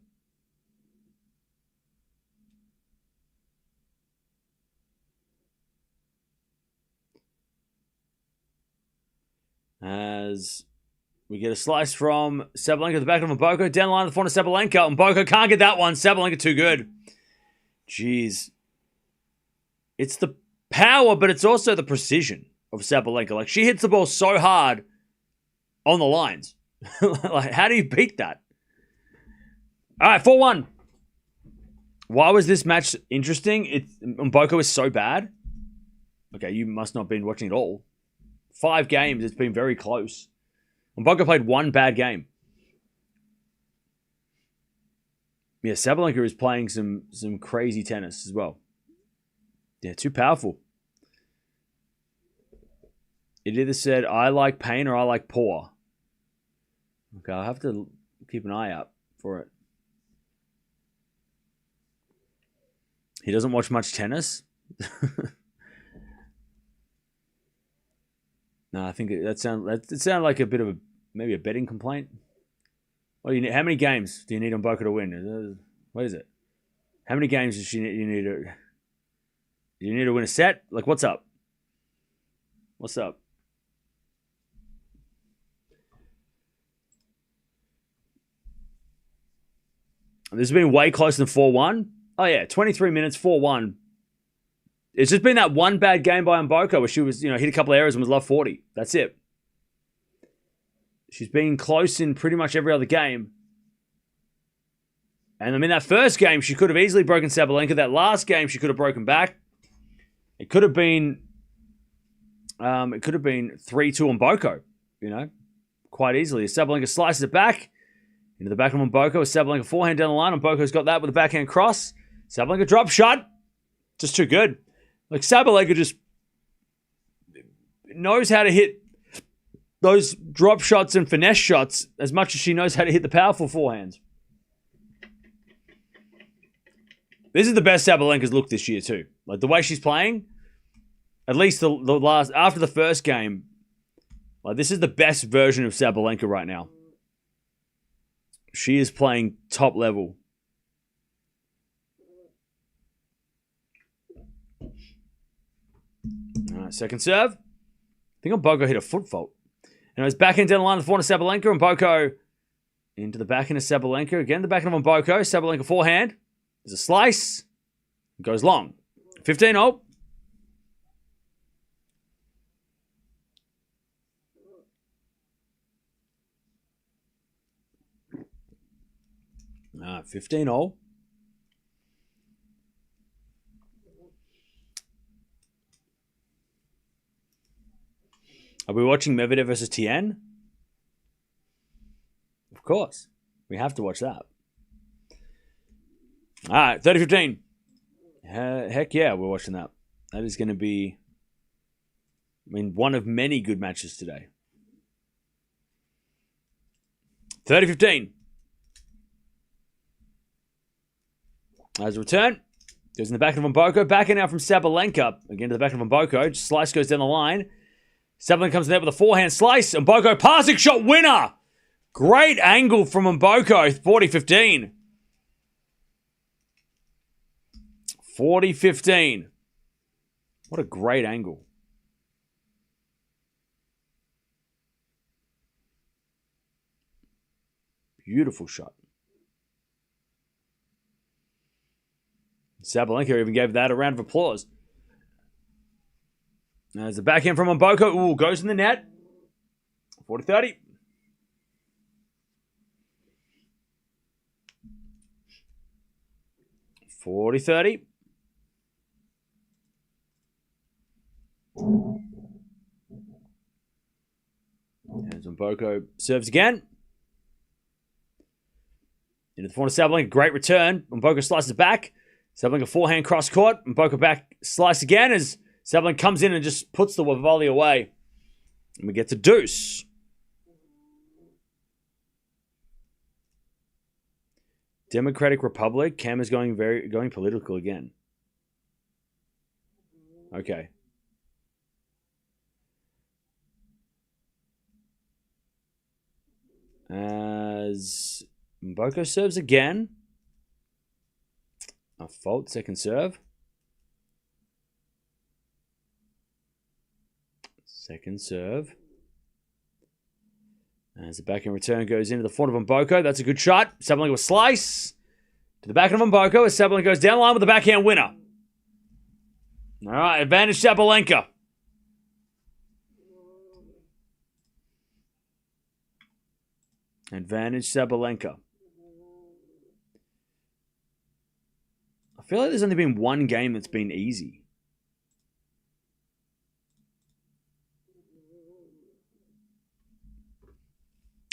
As we get a slice from Sabalenka at the back of Mboko. Down the line of the front of Sabalenka. Mboko can't get that one. Sabalenka too good. Jeez. It's the power, but it's also the precision of Sabalenka. Like, she hits the ball so hard on the lines. Like, how do you beat that? All right, 4-1. Why was this match interesting? Mboko is so bad. Okay, you must not have been watching it all. 5 games, it's been very close. Mboko played 1 bad game. Yeah, Sabalenka is playing some crazy tennis as well. Yeah, too powerful. It either said, I like pain or I like poor. Okay, I'll have to keep an eye out for it. He doesn't watch much tennis? No, I think it sounded like a bit of maybe a betting complaint. Well, how many games do you need on Boka to win? What is it? How many games does you need to? Do you need to win a set? Like, what's up? What's up? This has been way closer than 4-1. Oh yeah, 23 minutes, 4-1. It's just been that one bad game by Mboko where she was, hit a couple of errors and was love 40. That's it. She's been close in pretty much every other game. And I mean, that first game, she could have easily broken Sabalenka. That last game, she could have broken back. It could have been 3-2 on Mboko, quite easily. Sabalenka slices it back into the back of Mboko. Sabalenka forehand down the line. Mboko's got that with a backhand cross. Sabalenka drop shot. Just too good. Like, Sabalenka just knows how to hit those drop shots and finesse shots as much as she knows how to hit the powerful forehands. This is the best Sabalenka's looked this year too. Like, the way she's playing, at least the last, after the first game, Like, this is the best version of Sabalenka right now. She is playing top level. All right, second serve. I think Mboko hit a foot fault. And it was back into the line of the forehand of Sabalenka. And Mboko into the backhand of Sabalenka. Again, the backhand of Mboko. Sabalenka forehand. There's a slice. It goes long. 15-0. Ah, 15-0. Are we watching Medvedev versus Tien? Of course. We have to watch that. All right, 30-15. Heck yeah, we're watching that. That is going to be, one of many good matches today. 30-15. As a return, goes in the back of Mboko. Back in now from Sabalenka. Again to the back of Mboko. Slice goes down the line. Sabalenka comes in there with a forehand slice. Mboko passing shot winner. Great angle from Mboko. 40-15. 40-15. What a great angle. Beautiful shot. Sabalenka even gave that a round of applause. There's a backhand from Mboko. Ooh, goes in the net. 40-30. As Mboko serves again. Into the forehand of Sabalenka. Great return. Mboko slices back. Sabalenka forehand cross court. Mboko back slice again as Sabalenka comes in and just puts the volley away. And we get to deuce. Democratic Republic. Cam is going political again. Okay. As Mboko serves again. A fault, second serve. Second serve. As the backhand return goes into the front of Mboko. That's a good shot. Sabalenka with slice. To the backhand of Mboko as Sabalenka goes down the line with the backhand winner. All right, advantage Sabalenka. Advantage Sabalenka. I feel like there's only been one game that's been easy.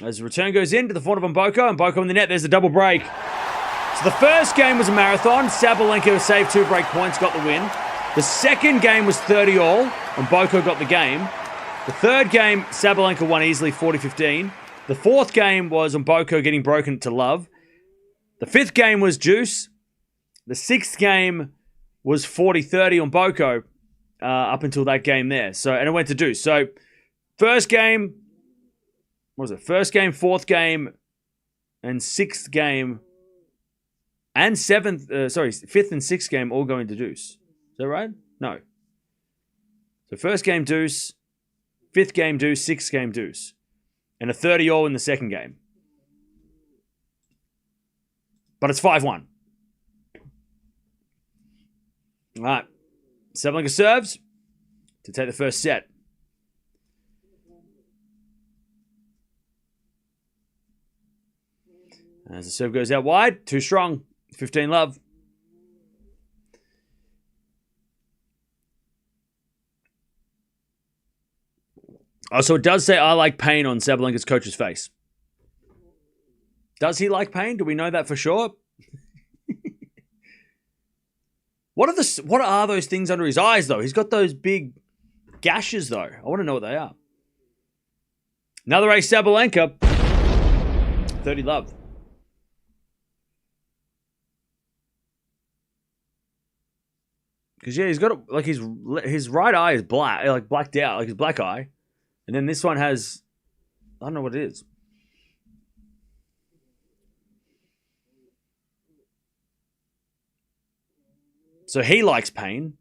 As the return goes into the front of Mboko. Mboko in the net. There's the double break. So the first game was a marathon. Sabalenka saved 2 break points, got the win. The second game was 30-all. Mboko got the game. The third game, Sabalenka won easily, 40-15. The fourth game was Mboko getting broken to love. The fifth game was juice. The sixth game was 40-30 on Mboko up until that game there. And it went to deuce. So first game, what was it? First game, fourth game, and sixth game, and fifth and sixth game all going to deuce. Is that right? No. So first game deuce, fifth game deuce, sixth game deuce. And a 30-all in the second game. But it's 5-1. All right. Sabalenka serves to take the first set. As the serve goes out wide, too strong. 15-love. Oh, so it does say I like pain on Sabalenka's coach's face. Does he like pain? Do we know that for sure? What are those things under his eyes, though? He's got those big gashes, though. I want to know what they are. Another ace, Sabalenka. 30-love. Because, yeah, he's got, his right eye is black, blacked out, his black eye. And then this one has, I don't know what it is. So he likes pain.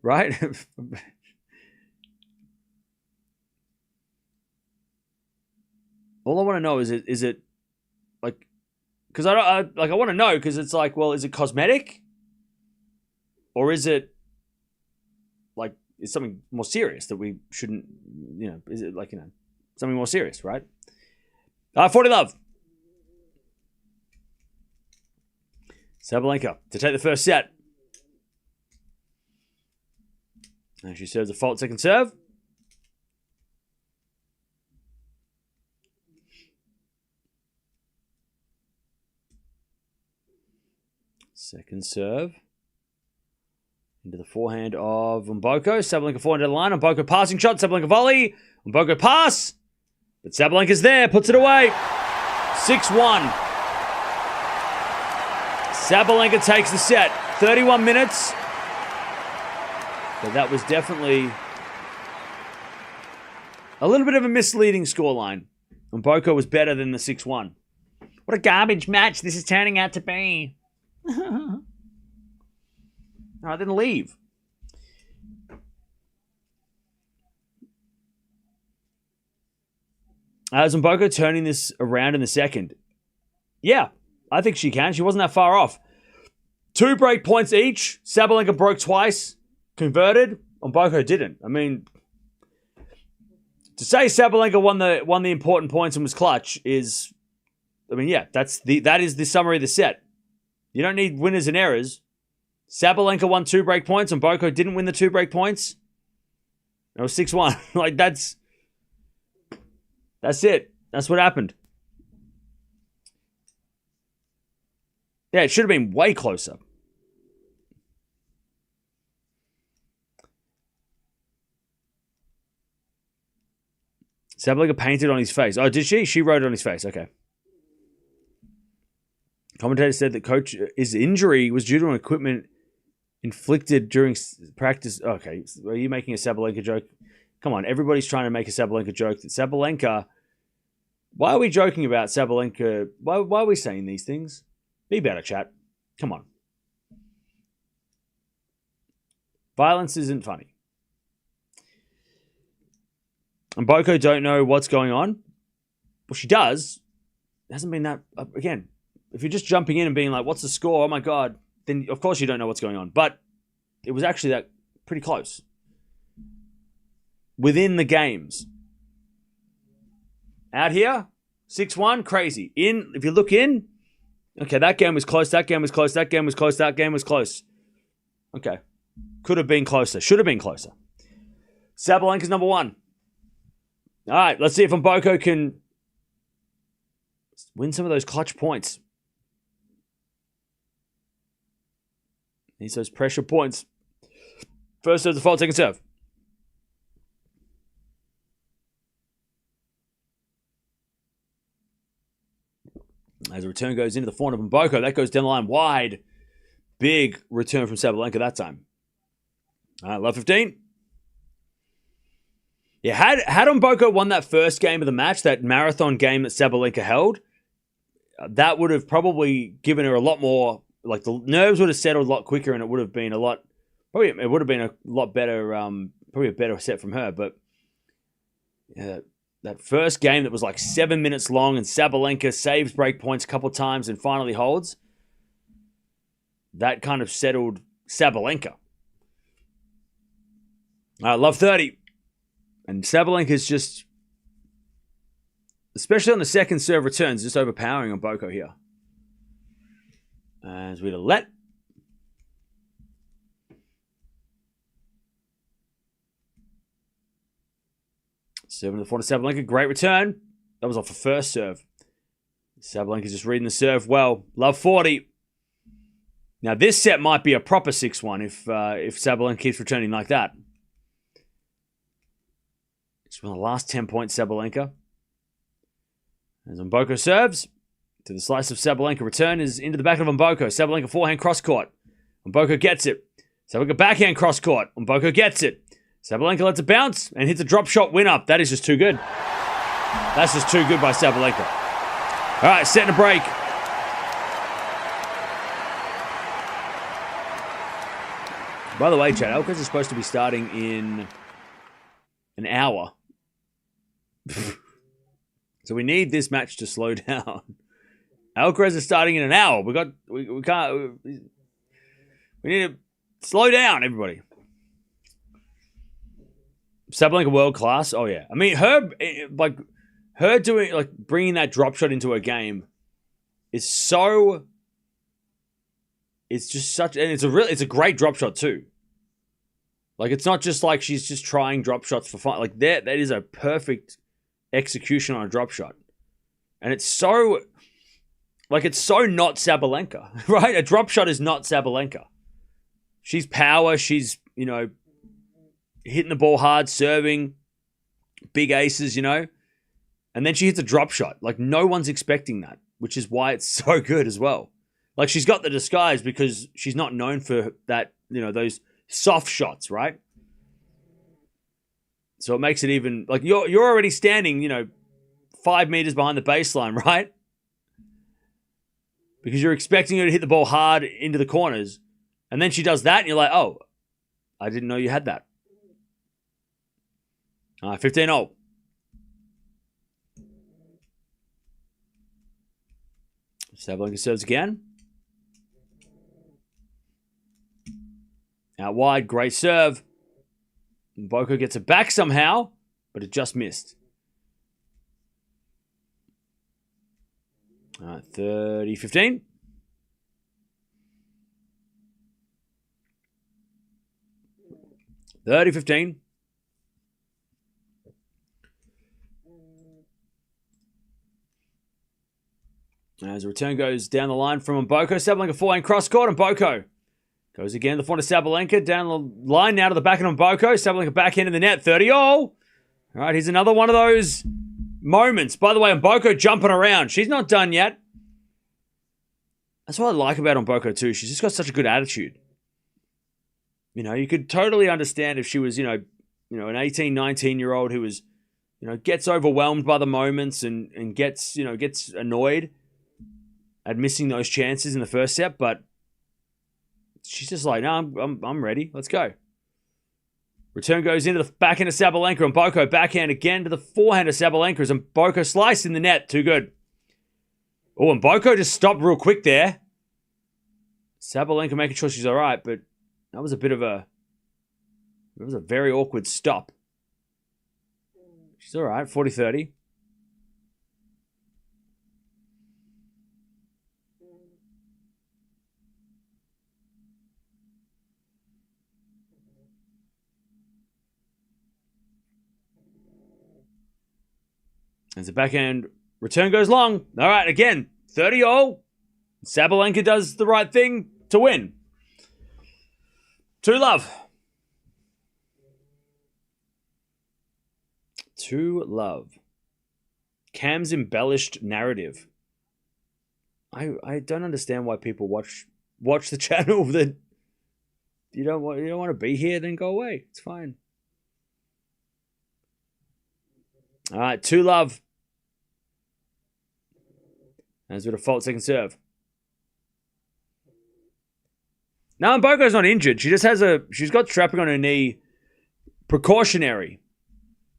Right? All I want to know is it like, because I want to know, because it's like, well, is it cosmetic, or is it like, it's something more serious that we shouldn't, is it like, something more serious, right? 40 love. Sabalenka to take the first set. And she serves a fault second serve. Second serve. Into the forehand of Mboko. Sabalenka forehand to the line. Mboko passing shot. Sabalenka volley. Mboko pass. But Sabalenka's there. Puts it away. 6-1. Sabalenka takes the set. 31 minutes. But that was definitely a little bit of a misleading scoreline. Mboko was better than the 6-1. What a garbage match this is turning out to be. All right, then leave. Mboko turning this around in the second. Yeah, I think she can. She wasn't that far off. 2 break points each. Sabalenka broke twice. Converted. Mboko didn't. I mean, to say Sabalenka won the important points and was clutch is, I mean, yeah, that is the summary of the set. You don't need winners and errors. Sabalenka won 2 break points and Mboko didn't win the 2 break points. It was 6-1. Like, that's it. That's what happened. Yeah, it should have been way closer. Sabalenka painted on his face. Oh, did she? She wrote it on his face. Okay. Commentator said that his injury was due to an equipment inflicted during practice. Okay, are you making a Sabalenka joke? Come on, everybody's trying to make a Sabalenka joke. That Sabalenka. Why are we joking about Sabalenka? Why are we saying these things? Be better, chat. Come on. Violence isn't funny. And Mboko don't know what's going on. Well, she does. It hasn't been that... Again, if you're just jumping in and being like, what's the score? Oh my God. Then, of course, you don't know what's going on. But it was actually that pretty close. Within the games. Out here, 6-1, crazy. In, if you look in, okay, that game was close, that game was close, that game was close, that game was close. Okay. Could have been closer. Should have been closer. Sabalenka's number 1. All right, let's see if Mboko can win some of those clutch points. Needs those pressure points. First serve, the fault, second serve. As a return goes into the forehand of Mboko, that goes down the line wide. Big return from Sabalenka that time. All right, love 15. Yeah, had Mboko won that first game of the match, that marathon game that Sabalenka held, that would have probably given her a lot more, like the nerves would have settled a lot quicker and it would have been a lot better, probably a better set from her. But yeah, that first game that was like 7 minutes long and Sabalenka saves break points a couple times and finally holds, that kind of settled Sabalenka. Love 30. And Sabalenka's just, especially on the second serve returns, just overpowering Mboko here. As we let. Serving to the front of Sabalenka. Great return. That was off the first serve. Sabalenka's just reading the serve well. Love 40. Now this set might be a proper 6-1 if Sabalenka keeps returning like that. It's one of the last 10 points, Sabalenka. As Mboko serves. To the slice of Sabalenka. Return is into the back of Mboko. Sabalenka forehand cross court. Mboko gets it. Sabalenka backhand cross court. Mboko gets it. Sabalenka lets it bounce and hits a drop shot win up. That is just too good. That's just too good by Sabalenka. All right, setting a break. By the way, Chad, Alcaraz is supposed to be starting in an hour. So we need this match to slow down. Alcaraz is starting in an hour. We need to slow down, everybody. Sabalenka world class. Oh yeah. I mean, her doing bringing that drop shot into her game is so. It's just such, and it's a great drop shot too. Like, it's not just like she's just trying drop shots for fun. Like, that is a perfect execution on a drop shot. And it's so not Sabalenka, right? A drop shot is not Sabalenka. She's power. She's, hitting the ball hard, serving, big aces, And then she hits a drop shot. Like, no one's expecting that, which is why it's so good as well. Like, she's got the disguise because she's not known for that, those soft shots, right? So it makes it even, like, you're already standing, 5 meters behind the baseline, right? Because you're expecting her to hit the ball hard into the corners. And then she does that and you're like, oh, I didn't know you had that. 15-0. Sabalenka serves again. Out wide, great serve. Mboko gets it back somehow, but it just missed. 30-15. As a return goes down the line from Mboko. Sabalenka forehand cross court, and Mboko goes again to the front of Sabalenka. Down the line now to the back of Mboko. Sabalenka backhand in the net. 30-0. All right, here's another one of those moments. By the way, Mboko jumping around. She's not done yet. That's what I like about Mboko too. She's just got such a good attitude. You could totally understand if she was, an 18, 19-year-old who was, gets overwhelmed by the moments and gets annoyed at missing those chances in the first set, but she's just like, no, I'm ready. Let's go. Return goes into the backhand of Sabalenka, and Mboko backhand again to the forehand of Sabalenka, and Mboko sliced in the net. Too good. Oh, and Mboko just stopped real quick there. Sabalenka making sure she's all right, but that was it was a very awkward stop. She's all right, 40-30. As the backhand return goes long. All right, again, 30-0. Sabalenka does the right thing to win. 2-love. 2-love. Cam's embellished narrative. I don't understand why people watch the channel that you don't want to be here, then go away. It's fine. All right, 2-love. As with a fault second serve. Now Mboko's not injured. She just she's got strapping on her knee, precautionary,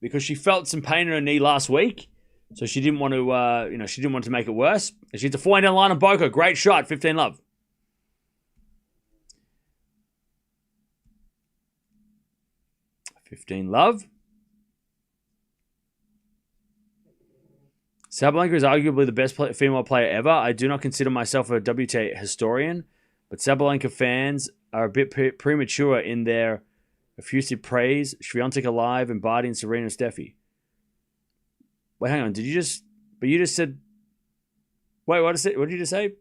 because she felt some pain in her knee last week, so she didn't want to, she didn't want to make it worse. And she's a forehand down the line on Mboko. Great shot, 15-love. Sabalenka is arguably the best female player ever. I do not consider myself a WTA historian, but Sabalenka fans are a bit premature in their effusive praise. Swiatek alive, embodying Serena and Steffi. Wait, hang on. You just said... Wait, what did you just say?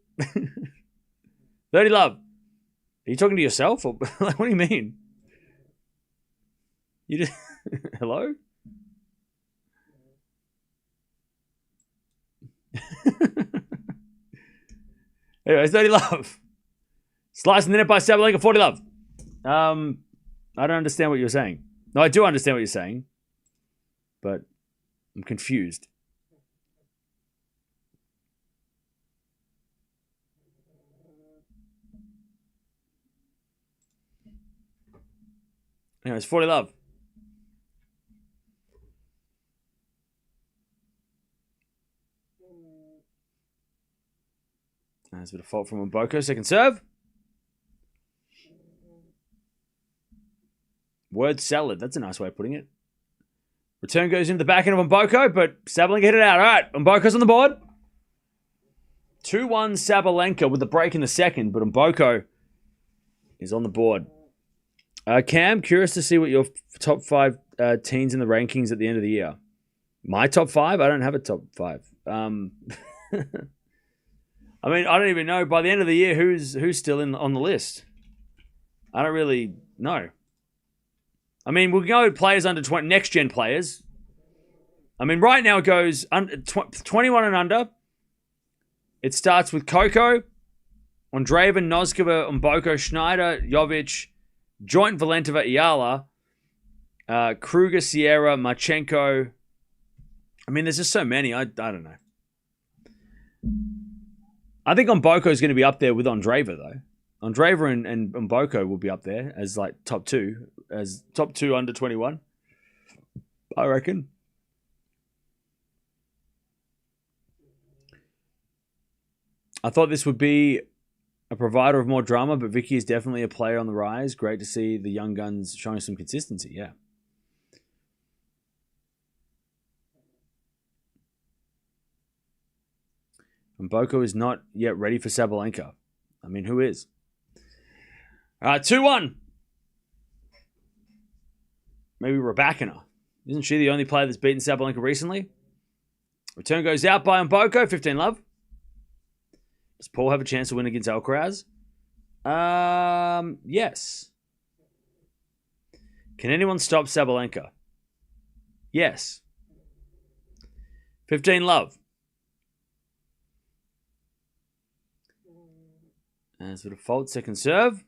30-love. Are you talking to yourself? Or what do you mean? You just... Hello? Anyways, 30-love. Slicing the net by Sabalenka, 40-love. I don't understand what you're saying. No, I do understand what you're saying, but I'm confused. Anyways, 40 love. That's a bit of fault from Mboko. Second serve. Word salad. That's a nice way of putting it. Return goes into the back end of Mboko, but Sabalenka hit it out. All right, Mboko's on the board. 2-1 Sabalenka with the break in the second, but Mboko is on the board. Cam, curious to see what your top 5 teens in the rankings at the end of the year. My top 5? I don't have a top 5. I mean, I don't even know by the end of the year who's still on the list. I don't really know. I mean, we'll go players under 20, next gen players. I mean, right now it goes 21 and under. It starts with Coco, Andreeva, Noskova, Mboko, Schneider, Jovic, Joint Valentova, Eala, Kruger, Sierra, Marchenko. I mean, there's just so many. I don't know. I think Mboko is going to be up there with Andreeva, though. Andreeva and Mboko will be up there as like top 2 under 21. I reckon. I thought this would be a provider of more drama, but Vicky is definitely a player on the rise. Great to see the young guns showing some consistency. Yeah. Mboko is not yet ready for Sabalenka. I mean, who is? All right, 2-1. Maybe Raducanu. Isn't she the only player that's beaten Sabalenka recently? Return goes out by Mboko. 15 love. Does Paul have a chance to win against Alcaraz? Yes. Can anyone stop Sabalenka? Yes. 15 love. As with a fault, second serve.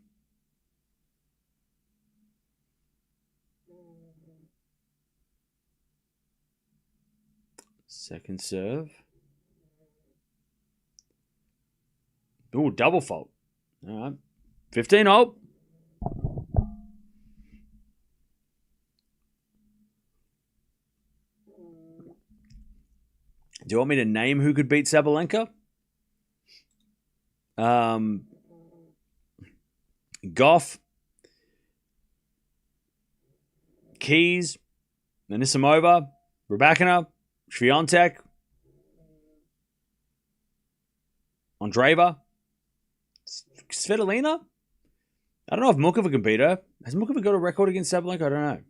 Second serve. Ooh, double fault. All right. 15 ult. Do you want me to name who could beat Sabalenka? Gauff, Keys, Anisimova, Raducanu, Swiatek, Andreeva, Svitolina. I don't know if Mukova can beat her. Has Mukova got a record against Sabalenka? I don't know.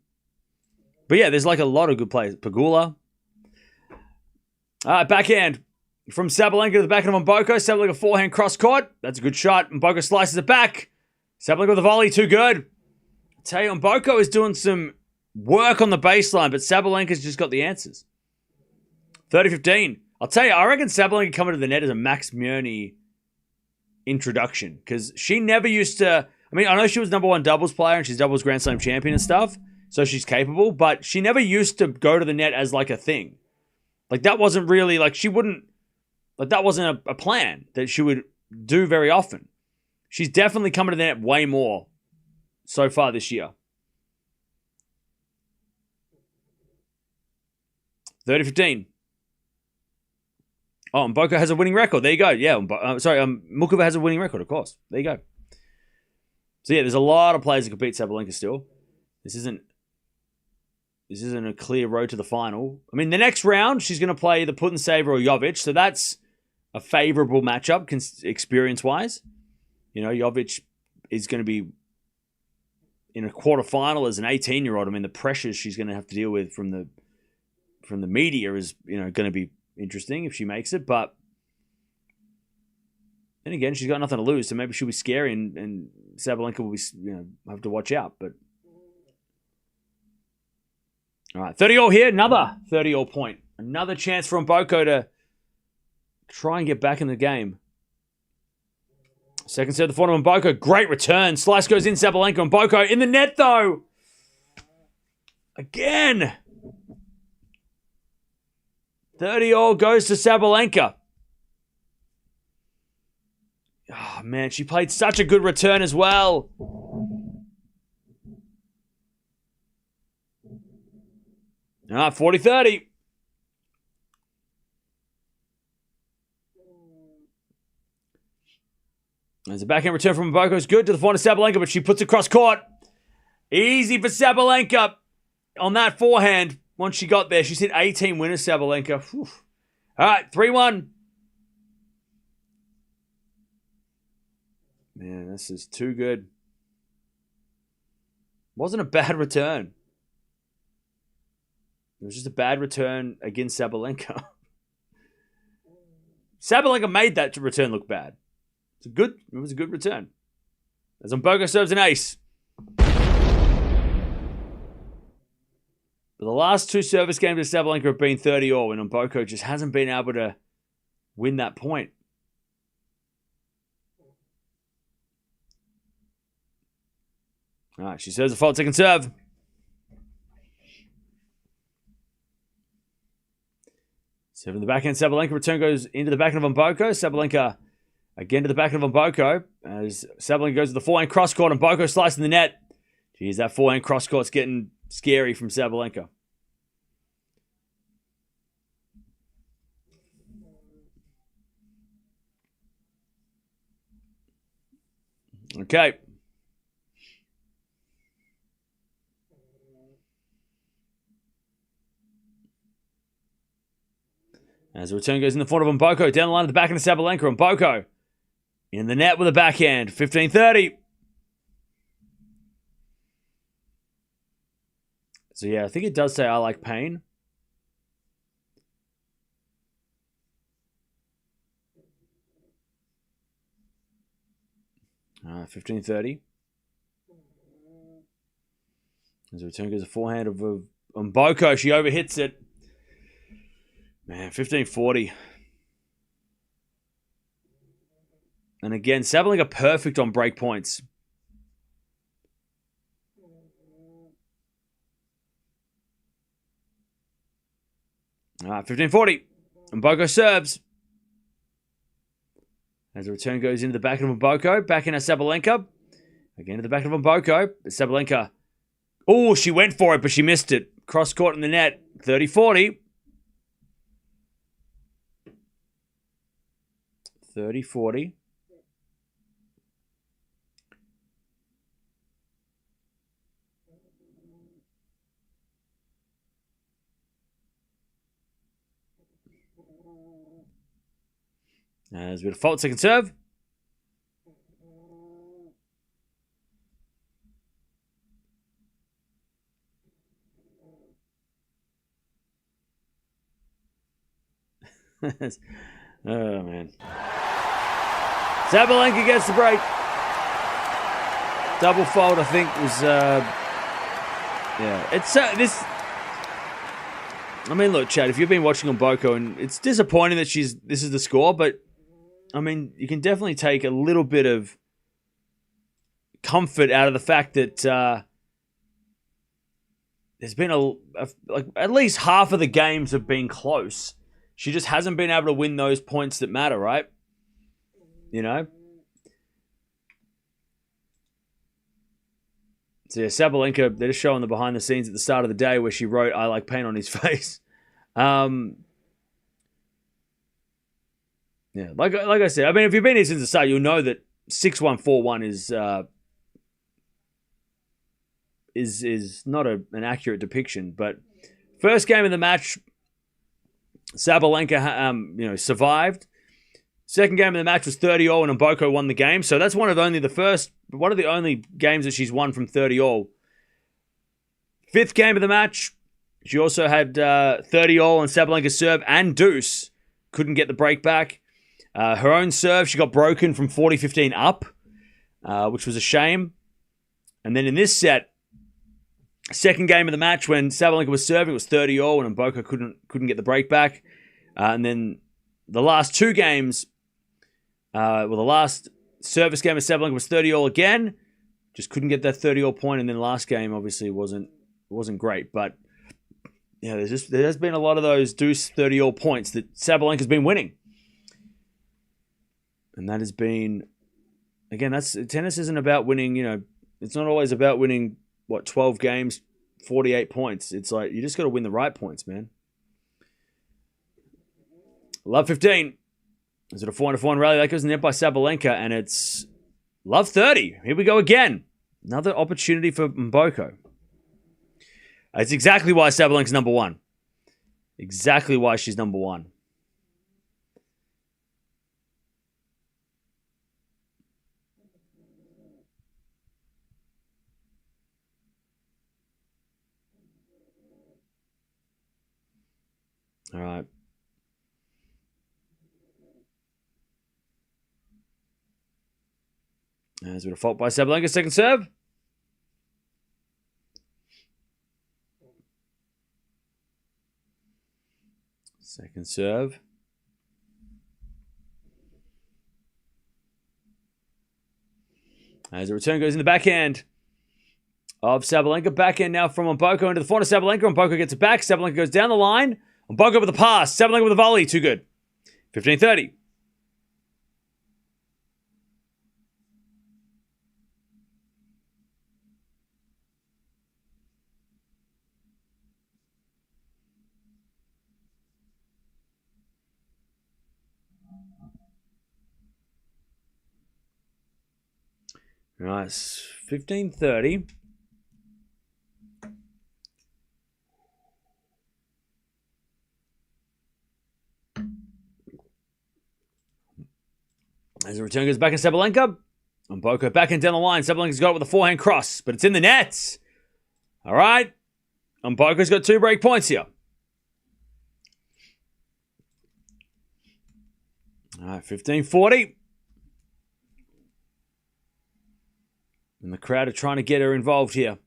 But yeah, there's like a lot of good players. Pagula. All right, backhand from Sabalenka to the backhand of Mboko. Sabalenka forehand cross court. That's a good shot. Mboko slices it back. Sabalenka with a volley, too good. I tell you, Mboko is doing some work on the baseline, but Sabalenka's just got the answers. 30-15. I'll tell you, I reckon Sabalenka coming to the net is a Max Murney introduction, because she never used to... I mean, I know she was number 1 doubles player and she's doubles Grand Slam champion and stuff, so she's capable, but she never used to go to the net as like a thing. Like, that wasn't really... Like, she wouldn't... Like, that wasn't a plan that she would do very often. She's definitely coming to the net way more so far this year. 30-15. Oh, and Boka has a winning record. There you go. Yeah, Mukova has a winning record, of course. There you go. So yeah, there's a lot of players that could beat Sabalenka still. This isn't a clear road to the final. I mean, the next round, she's going to play either Putintseva or Jovic, so that's a favorable matchup experience-wise. You know, Jovic is going to be in a quarterfinal as an 18-year-old. I mean, the pressures she's going to have to deal with from the media is, you know, going to be interesting if she makes it. But then again, she's got nothing to lose, so maybe she'll be scary, and Sabalenka will be, you know, have to watch out. But all right, 30-all here, another 30-all point, another chance for Mboko to try and get back in the game. Second set of the tournament, Mboko. Great return. Slice goes in, Sabalenka and Mboko in the net, though. Again. 30-all goes to Sabalenka. Oh, man, she played such a good return as well. All right, 40-30. There's a backhand return from Mboko. It's good to the forehand of Sabalenka, but she puts it cross court. Easy for Sabalenka on that forehand. Once she got there, she's hit 18 winners, Sabalenka. Whew. All right, 3-1. Man, this is too good. Wasn't a bad return. It was just a bad return against Sabalenka. Sabalenka made that return look bad. It was a good return. As Mboko serves an ace. But the last two service games of Sabalenka have been 30-all, and Mboko just hasn't been able to win that point. All right, she serves a fault second serve. Serve in the backhand, Sabalenka. Return goes into the backhand of Mboko. Sabalenka again to the backhand of Mboko. As Sabalenka goes to the forehand cross court and Mboko slicing the net. Geez, that forehand cross court's getting scary from Sabalenka. Okay. As the return goes in the front of Mboko, down the line of the backhand of Sabalenka, and Mboko in the net with a backhand, 15-30. So yeah, I think it does say I like pain. All right, 15-30. As the return goes a forehand of Mboko, she overhits it. Man, 15-40. And again, Sabalenka perfect on break points. All right, 15-40. Mboko serves. As the return goes into the back of Mboko. Back in at Sabalenka. Again to the back of Mboko. Sabalenka. Oh, she went for it, but she missed it. Cross court in the net. 30-40. 30-40. There's a bit of fault second serve. Oh, man. Sabalenka gets the break. Double fault, I think, was... yeah, it's... this... I mean, look, Chad, if you've been watching Mboko, and it's disappointing that this is the score, but, I mean, you can definitely take a little bit of comfort out of the fact that there's been like at least half of the games have been close. She just hasn't been able to win those points that matter, right? You know? So yeah, Sabalenka, they're just showing the behind the scenes at the start of the day where she wrote, "I like pain" on his face. Yeah, like I said, I mean, if you've been here since the start, you'll know that 6-1, 4-1 is not an accurate depiction. But first game of the match, Sabalenka survived. Second game of the match was 30-all, and Mboko won the game. So that's one of the only games that she's won from 30-all. Fifth game of the match, she also had 30-all on Sabalenka's serve and deuce. Couldn't get the break back. Her own serve, she got broken from 40-15 up, which was a shame. And then in this set, second game of the match, when Sabalenka was serving, it was 30-all, and Mboko couldn't get the break back. And then the last two games, the last service game of Sabalenka was 30-all again. Just couldn't get that 30-all point, and then last game obviously wasn't great. But yeah, there has been a lot of those deuce 30-all points that Sabalenka's been winning, and that has been, again, tennis isn't about winning. It's not always about winning 12 games, 48 points. It's like you just got to win the right points, man. Love 15. Is it a 4-1 rally? That goes in the net by Sabalenka, and it's love 30. Here we go again. Another opportunity for Mboko. It's exactly why Sabalenka's number one. Exactly why she's number one. All right. There's a bit of fault by Sabalenka. Second serve. Second serve. As a return goes in the backhand of Sabalenka. Backhand now from Mboko into the forehand of Sabalenka. Mboko gets it back. Sabalenka goes down the line. Mboko with the pass. Sabalenka with a volley. Too good. 15-30. Nice. 15-30. As the return goes back in Sabalenka. Mboko back and down the line. Sabalenka's got it with a forehand cross, but it's in the nets. All right. Mboko's got 2 break points here. All right, 15-40. And the crowd are trying to get her involved here.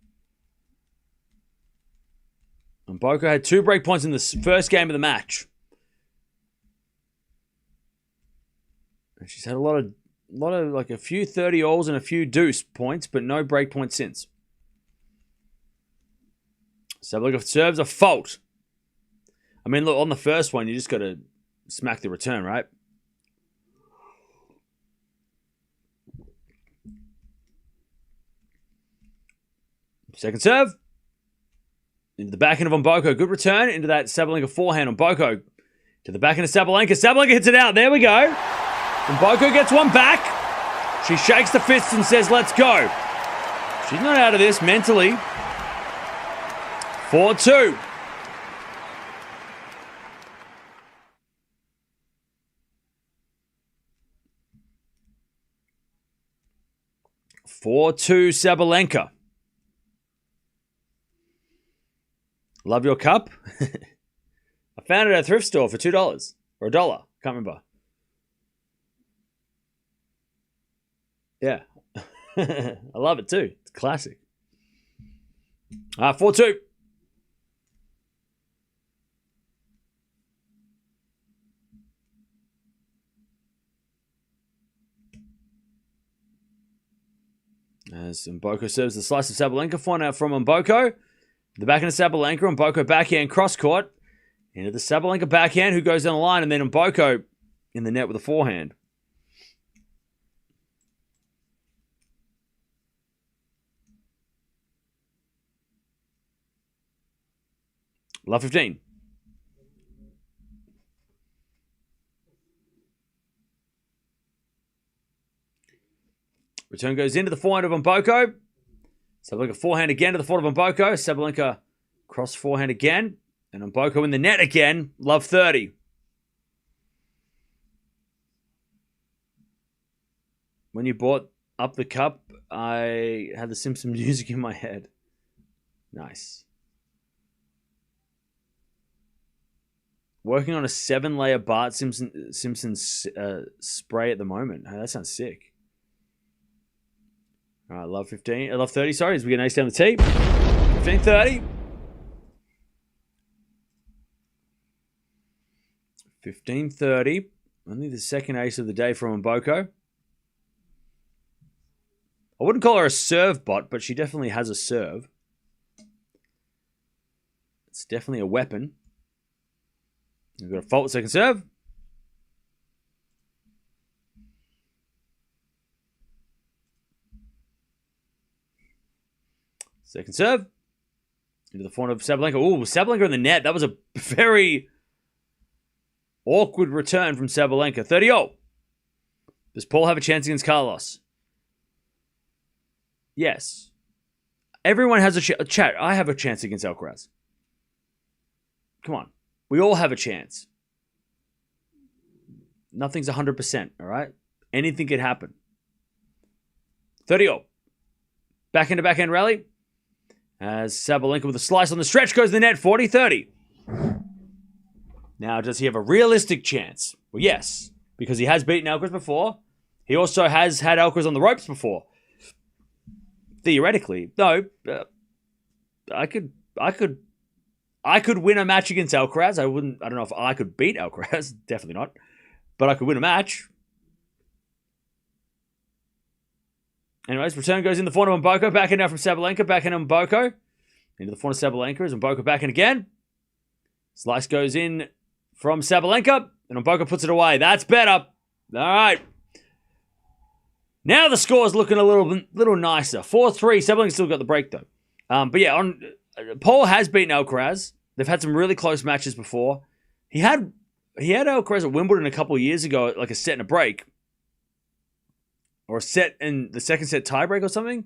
Mboko had 2 break points in the first game of the match. And she's had a lot of like a few 30-alls and a few deuce points, but no break points since. Sabalenka serves a fault. I mean, look, on the first one, you just got to smack the return, right? Second serve. Into the backhand of Mboko. Good return into that Sabalenka forehand. Mboko to the backhand of Sabalenka. Sabalenka hits it out. There we go. Mboko gets one back. She shakes the fist and says, let's go. She's not out of this mentally. 4-2. Sabalenka. Love your cup? I found it at a thrift store for $2 or $1. Can't remember. Yeah. I love it too. It's classic. 4-2. As Mboko serves the slice of Sabalenka. Find out from Mboko. The backhand of Sabalenka. Mboko backhand cross court. Into the Sabalenka backhand who goes down the line. And then Mboko in the net with a forehand. Love 15. Return goes into the forehand of Mboko. Sabalenka forehand again to the forehand of Mboko. Sabalenka cross forehand again. And Mboko in the net again. Love 30. When you bought up the cup, I had the Simpson music in my head. Nice. Working on a 7-layer Bart Simpson spray at the moment. Oh, that sounds sick. All right, love 15. Love 30, sorry, as we get an ace down the tee. 15-30. 15-30. Only the second ace of the day from Mboko. I wouldn't call her a serve bot, but she definitely has a serve. It's definitely a weapon. We've got a fault second serve. Second serve. Into the front of Sabalenka. Ooh, Sabalenka in the net. That was a very awkward return from Sabalenka. 30-0. Does Paul have a chance against Carlos? Yes. Everyone has a chat. I have a chance against Alcaraz. Come on. We all have a chance. Nothing's 100%, all right? Anything could happen. 30-0. Backhand-to-backhand rally. As Sabalenka with a slice on the stretch goes to the net, 40-30. Now, does he have a realistic chance? Well, yes, because he has beaten Alcaraz before. He also has had Alcaraz on the ropes before. Theoretically, though, I could win a match against Alcaraz. I don't know if I could beat Alcaraz. Definitely not. But I could win a match. Anyways, return goes in the forehand of Mboko. Back in now from Sabalenka. Back in on Mboko. Into the forehand of Sabalenka. As Mboko back in again. Slice goes in from Sabalenka. And Mboko puts it away. That's better. All right. Now the score's looking a little nicer. 4-3. Sabalenka still got the break, though. But yeah, Paul has beaten Alcaraz. They've had some really close matches before. He had Alcaraz at Wimbledon a couple of years ago, like a set and a break. Or a set and the second set tiebreak or something.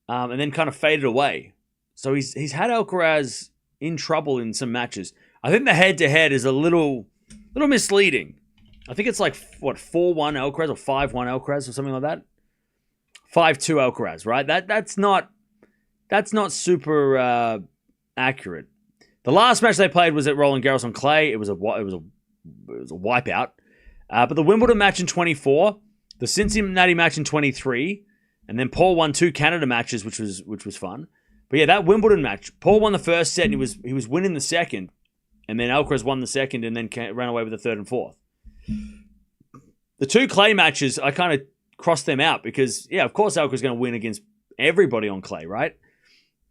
And then kind of faded away. So he's had Alcaraz in trouble in some matches. I think the head-to-head is a little misleading. I think it's like, 4-1 Alcaraz or 5-1 Alcaraz or something like that? 5-2 Alcaraz, right? That's not super accurate. The last match they played was at Roland Garros on clay. It was a wipeout. But the Wimbledon match in 24, the Cincinnati match in 23, and then Paul won 2 Canada matches, which was fun. But yeah, that Wimbledon match, Paul won the first set and he was winning the second, and then Alcaraz won the second and then ran away with the third and fourth. The 2 clay matches, I kind of crossed them out because, yeah, of course Alcaraz is going to win against everybody on clay, right?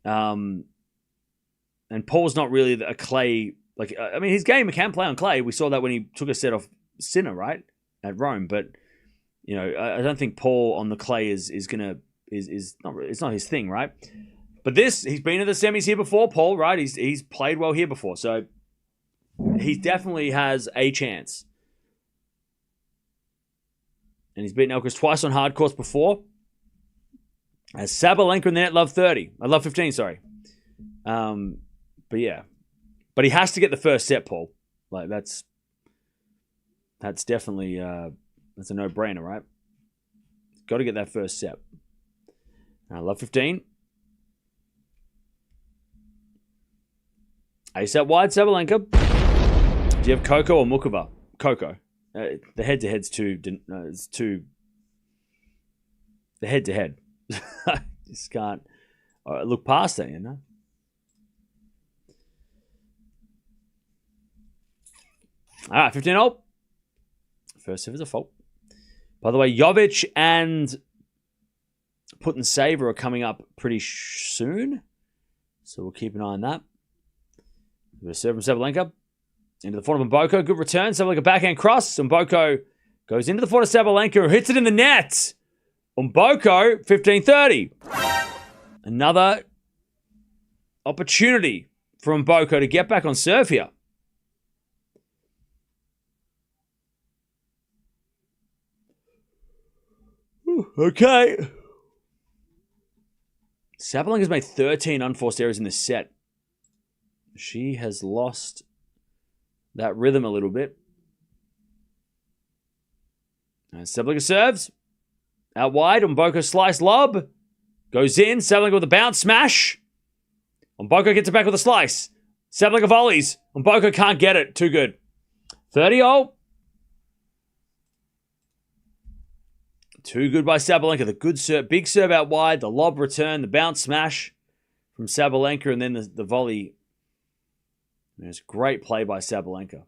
And Paul's not really a clay, like, I mean, his game can play on clay. We saw that when he took a set off Sinner, right? At Rome. But, you know, I don't think Paul on the clay is not, it's not his thing, right? But he's been in the semis here before, Paul, right? He's played well here before. So he definitely has a chance. And he's beaten Alcaraz twice on hard courts before. As Sabalenka in the net, love 30. I love 15, sorry. But yeah. But he has to get the first set, Paul. Like, that's definitely, that's a no-brainer, right? Got to get that first set. I love 15. Ace out wide, Sabalenka. Do you have Coco or Mukova? Coco. The head-to-head's it's too... The head-to-head. I just can't look past that, you know? All right, 15-0. First serve is a fault. By the way, Jovic and Putin Saver are coming up pretty soon. So we'll keep an eye on that. We've got a serve from Sabalenka. Into the front of Mboko. Good return. Sabalenka backhand cross. Mboko goes into the front of Sabalenka, who hits it in the net. Mboko, 15-30. Another opportunity for Mboko to get back on serve here. Okay. Sabalenka's made 13 unforced errors in this set. She has lost that rhythm a little bit. And Sabalenka serves. Out wide, Mboko slice lob. Goes in, Sabalenka with a bounce smash. Mboko gets it back with a slice. Sabalenka volleys. Mboko can't get it. Too good. 30-0. Too good by Sabalenka. The good serve, big serve out wide, the lob return, the bounce smash from Sabalenka, and then the volley. There's great play by Sabalenka.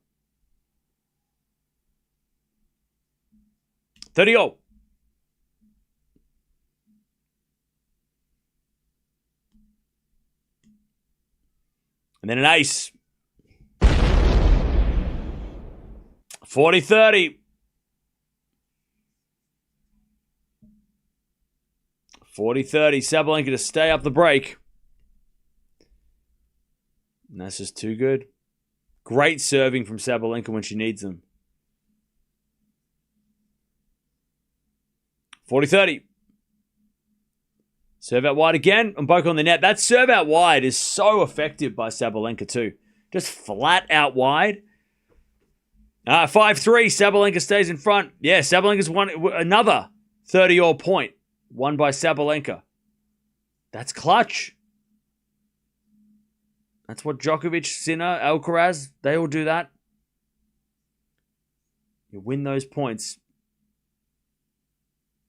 30-0. And then an ace. 40-30. 40-30. Sabalenka to stay up the break. And that's just too good. Great serving from Sabalenka when she needs them. 40-30. Serve out wide again. And Boka on the net. That serve out wide is so effective by Sabalenka too. Just flat out wide. 5-3. Sabalenka stays in front. Yeah, Sabalenka's won another 30-all point. Won by Sabalenka. That's clutch. That's what Djokovic, Sinner, Alcaraz, they all do that. You win those points.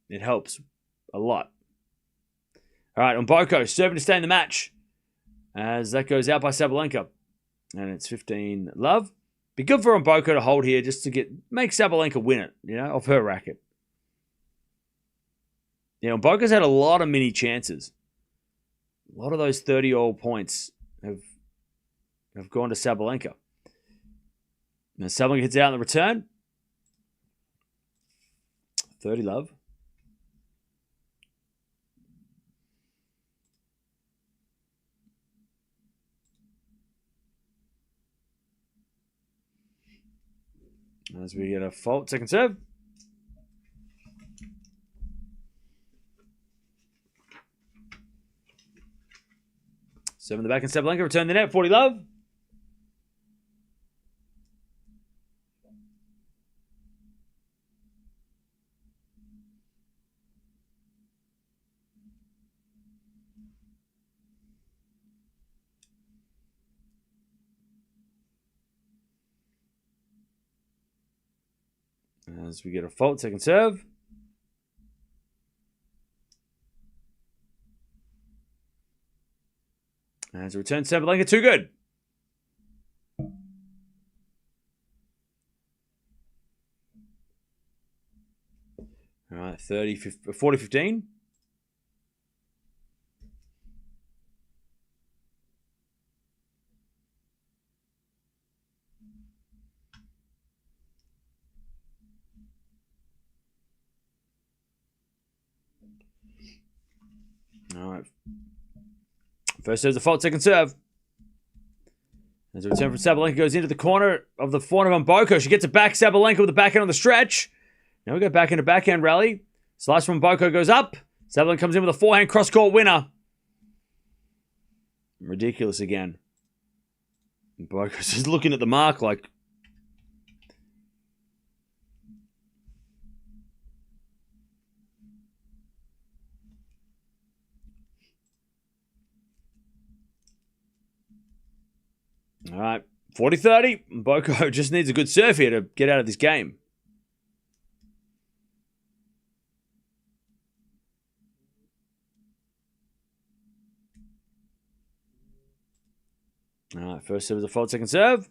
It helps a lot. All right, Mboko serving to stay in the match as that goes out by Sabalenka. And it's 15-love. Be good for Mboko to hold here just to make Sabalenka win it, off her racket. Yeah, Mboka's had a lot of mini chances. A lot of those 30-all points have gone to Sabalenka. Now Sabalenka hits out in the return. 30-love. As we get a fault, second serve. Seven in the back and Sabalenka return the net. 40-love. As we get a fault, second serve. As a return, Sabalenka, too good. All right, 40-15. All right. First serve's a fault, second serve. As a return from Sabalenka goes into the corner of the forehand of Mboko. She gets it back. Sabalenka with the backhand on the stretch. Now we go back into backhand rally. Slice from Mboko goes up. Sabalenka comes in with a forehand cross-court winner. Ridiculous again. Mboko's just looking at the mark like... All right, 40-30. Mboko just needs a good serve here to get out of this game. All right, first serve is a fault, second serve.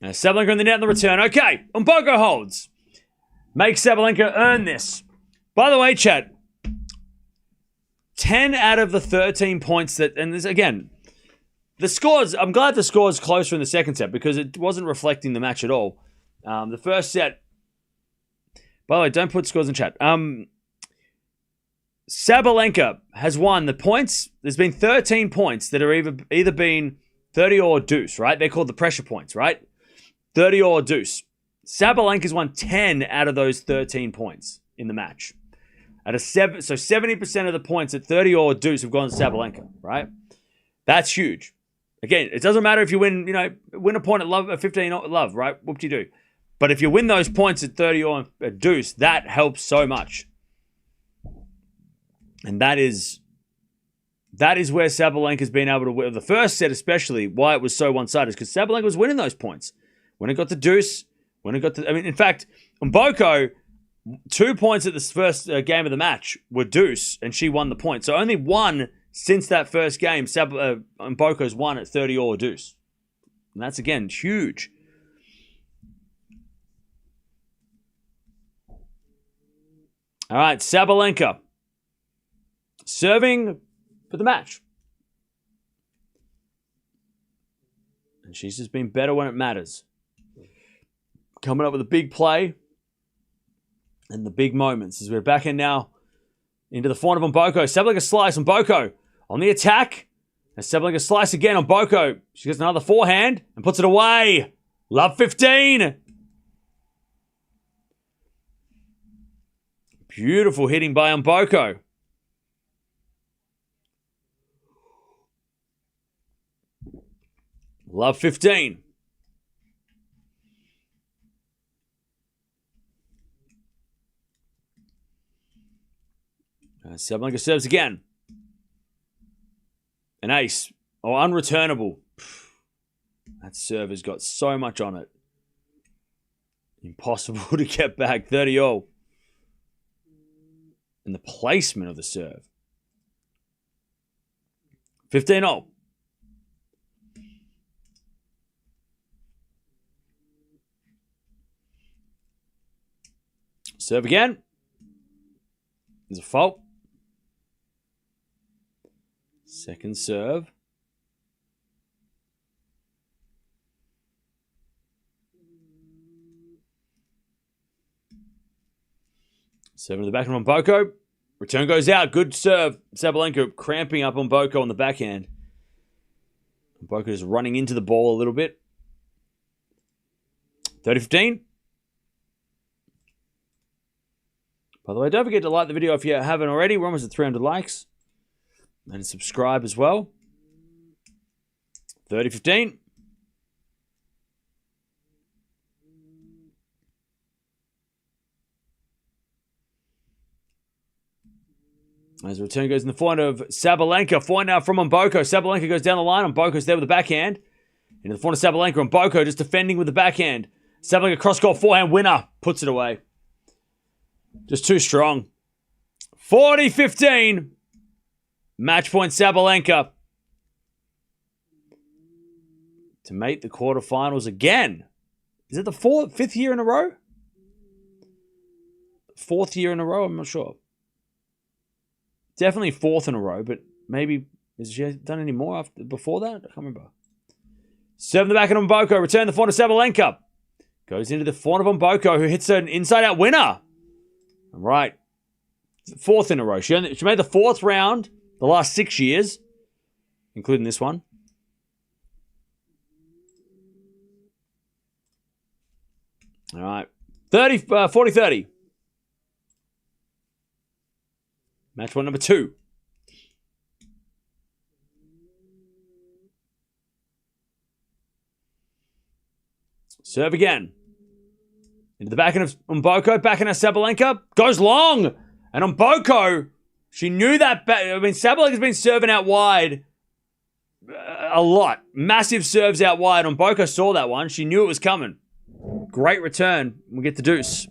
Now Sabalenka in the net on the return. Okay, Mboko holds. Makes Sabalenka earn this. By the way, chat, 10 out of the 13 points that, and this again, the scores, I'm glad the score is closer in the second set because it wasn't reflecting the match at all. The first set, by the way, don't put scores in chat. Sabalenka has won the points. There's been 13 points that are either been 30 or deuce, right? They're called the pressure points, right? 30 or deuce. Sabalenka's won 10 out of those 13 points in the match. So 70% of the points at 30 or deuce have gone to Sabalenka, right? That's huge. Again, it doesn't matter if you win, win a point at love, at 15 at love, right? Whoop-de-doo. But if you win those points at 30 or at deuce, that helps so much. And that is where Sabalenka's been able to win. The first set especially, why it was so one-sided, is because Sabalenka was winning those points. When it got to deuce, in fact, Mboko, 2 points at the first game of the match were deuce, and she won the point. So only one since that first game, Mboko's won at 30 or deuce. And that's, again, huge. All right, Sabalenka. serving for the match. And she's just been better when it matters. Coming up with a big play and the big moments as we're back in now into the forehand of Mboko. Sabalenka slice on Mboko on the attack. And Sabalenka slice again on Mboko. She gets another forehand and puts it away. Love 15. Beautiful hitting by Mboko. Love 15. Sabalenka serves again. An ace. Oh, unreturnable. That serve has got so much on it. Impossible to get back. 30-all. And the placement of the serve. 15-all. Serve again. There's a fault. Second serve. Serve to the backhand on Mboko. Return goes out. Good serve. Sabalenka cramping up on Mboko on the backhand. Mboko is running into the ball a little bit. 30-15. By the way, don't forget to like the video if you haven't already. We're almost at 300 likes. And subscribe as well. 30-15. As the return goes in the forehand of Sabalenka. Forehand now from Mboko. Sabalenka goes down the line. Mboko's there with the backhand. Into the forehand of Sabalenka. Mboko just defending with the backhand. Sabalenka cross-court forehand winner. Puts it away. Just too strong. 40-15. Match point Sabalenka. To make the quarterfinals again. Is it the fifth year in a row? Fourth year in a row? I'm not sure. Definitely fourth in a row, but maybe has she done any more before that? I can't remember. Serve in the back of Mboko. Return the forehand of Sabalenka. Goes into the forehand of Mboko, who hits an inside-out winner. All right. Fourth in a row. She made the fourth round the last 6 years, including this one. All right. 40-30. Match point number 2. Serve again. Into the backhand of Mboko. Backhand of Sabalenka. Goes long. And Mboko, she knew that. Sabalenka's been serving out wide a lot. Massive serves out wide. Mboko saw that one. She knew it was coming. Great return. We'll get the deuce.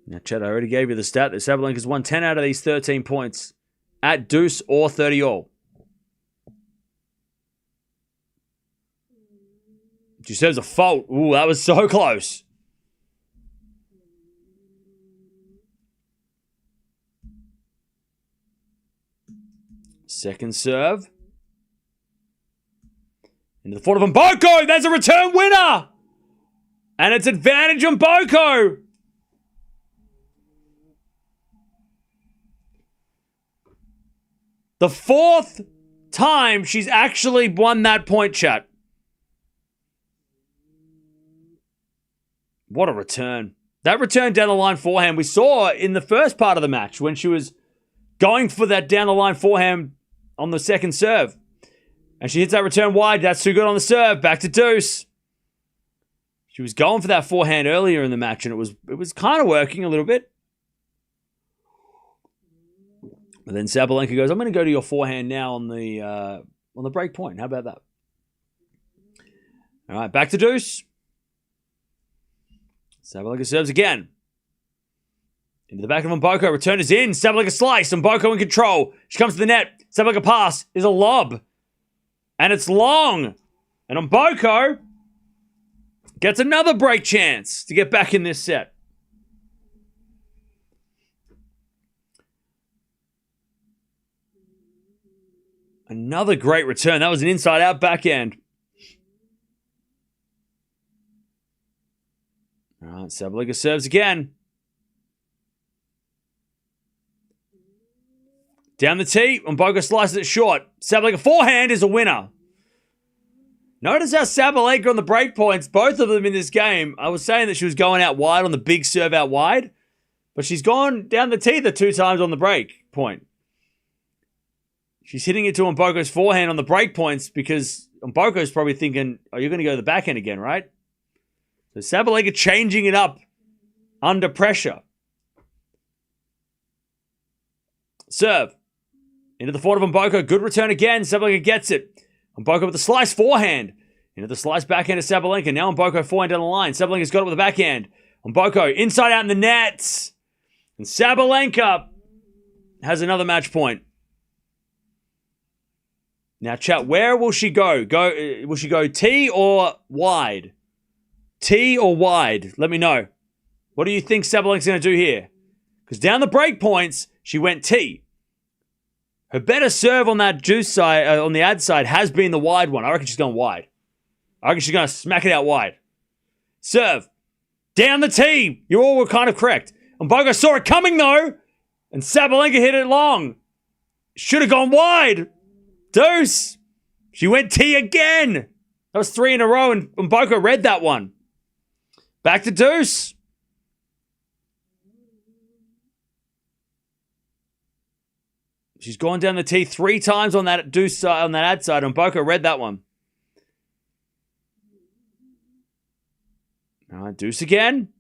Now, Chad, I already gave you the stat that Sabalenka's won 10 out of these 13 points at deuce or 30-all. She serves a fault. Ooh, that was so close. Second serve. Into the forehand of Mboko. There's a return winner. And it's advantage on Mboko. The fourth time she's actually won that point, chat. What a return. That return down the line forehand we saw in the first part of the match when she was going for that down the line forehand on the second serve. And she hits that return wide. That's too good on the serve. Back to deuce. She was going for that forehand earlier in the match and it was kind of working a little bit. But then Sabalenka goes, I'm going to go to your forehand now on the break point. How about that? All right, back to deuce. Sabalenka serves again. Into the back of Mboko. Return is in. Sabalenka slice. Mboko in control. She comes to the net. Sabalenka pass is a lob. And it's long. And Mboko gets another break chance to get back in this set. Another great return. That was an inside-out backhand. All right, Sabalenka serves again. Down the tee, Mboko slices it short. Sabalenka forehand is a winner. Notice how Sabalenka on the break points, both of them in this game, I was saying that she was going out wide on the big serve out wide, but she's gone down the tee the 2 times on the break point. She's hitting it to Mboko's forehand on the break points because Mboko's probably thinking, oh, you're going to go to the backhand again, right? So Sabalenka changing it up under pressure. Serve. Into the forehand of Mboko. Good return again. Sabalenka gets it. Mboko with the slice forehand. Into the slice backhand of Sabalenka. Now Mboko forehand down the line. Sabalenka's got it with the backhand. Mboko inside out in the nets. And Sabalenka has another match point. Now, chat, where will she go? Will she go tee or wide? Tee or wide? Let me know. What do you think Sabalenka's going to do here? Because down the break points, she went tee. Her better serve on that juice side, on the ad side, has been the wide one. I reckon she's going wide. I reckon she's going to smack it out wide. Serve. Down the tee. You all were kind of correct. Mboko saw it coming, though. And Sabalenka hit it long. Should have gone wide. Deuce. She went tee again. That was 3 in a row, and Mboko read that one. Back to deuce. She's gone down the tee 3 times on that deuce side, on that ad side, and Mboko read that one. All right, deuce again.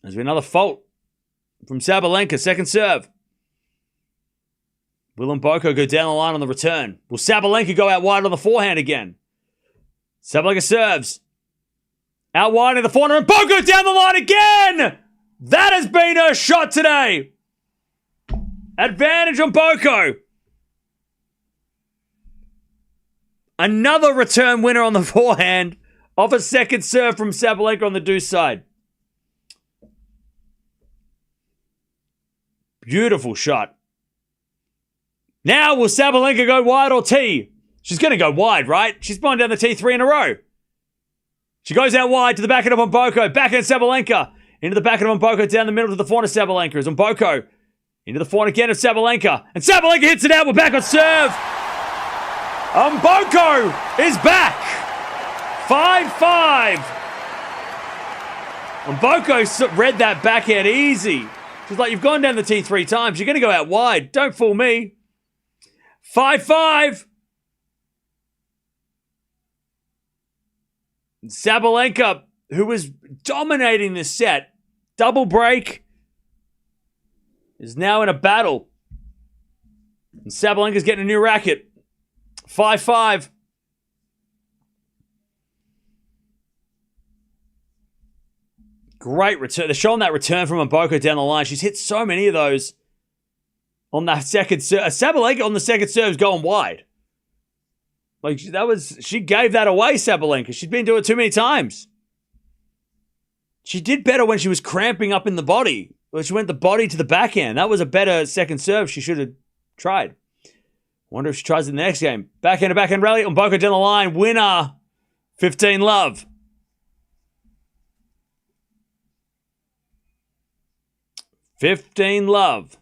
There's been another fault from Sabalenka. Second serve. Will Mboko go down the line on the return? Will Sabalenka go out wide on the forehand again? Sabalenka serves. Out wide in the forehand. Mboko down the line again! That has been her shot today. Advantage on Mboko. Another return winner on the forehand off a second serve from Sabalenka on the deuce side. Beautiful shot. Now will Sabalenka go wide or tee? She's going to go wide, right? She's gone down the tee 3 in a row. She goes out wide to the backhand of Mboko. Backhand Sabalenka. Into the backhand of Mboko down the middle to the forehand of Sabalenka. As Mboko into the forehand again of Sabalenka. And Sabalenka hits it out. We're back on serve. Mboko is back. 5-5. Mboko read that backhand easy. She's like, you've gone down the tee 3 times. You're going to go out wide. Don't fool me. 5-5. Sabalenka, who was dominating this set, double break, is now in a battle. And Sabalenka's getting a new racket. 5-5. Great return. They're showing that return from Mboko down the line. She's hit so many of those on that second serve. Sabalenka on the second serve is going wide. Like, she gave that away, Sabalenka. She'd been doing it too many times. She did better when she was cramping up in the body. When she went the body to the backhand. That was a better second serve she should have tried. Wonder if she tries it in the next game. Backhand to backhand rally. Mboko down the line. Winner. 15 love. $15 love.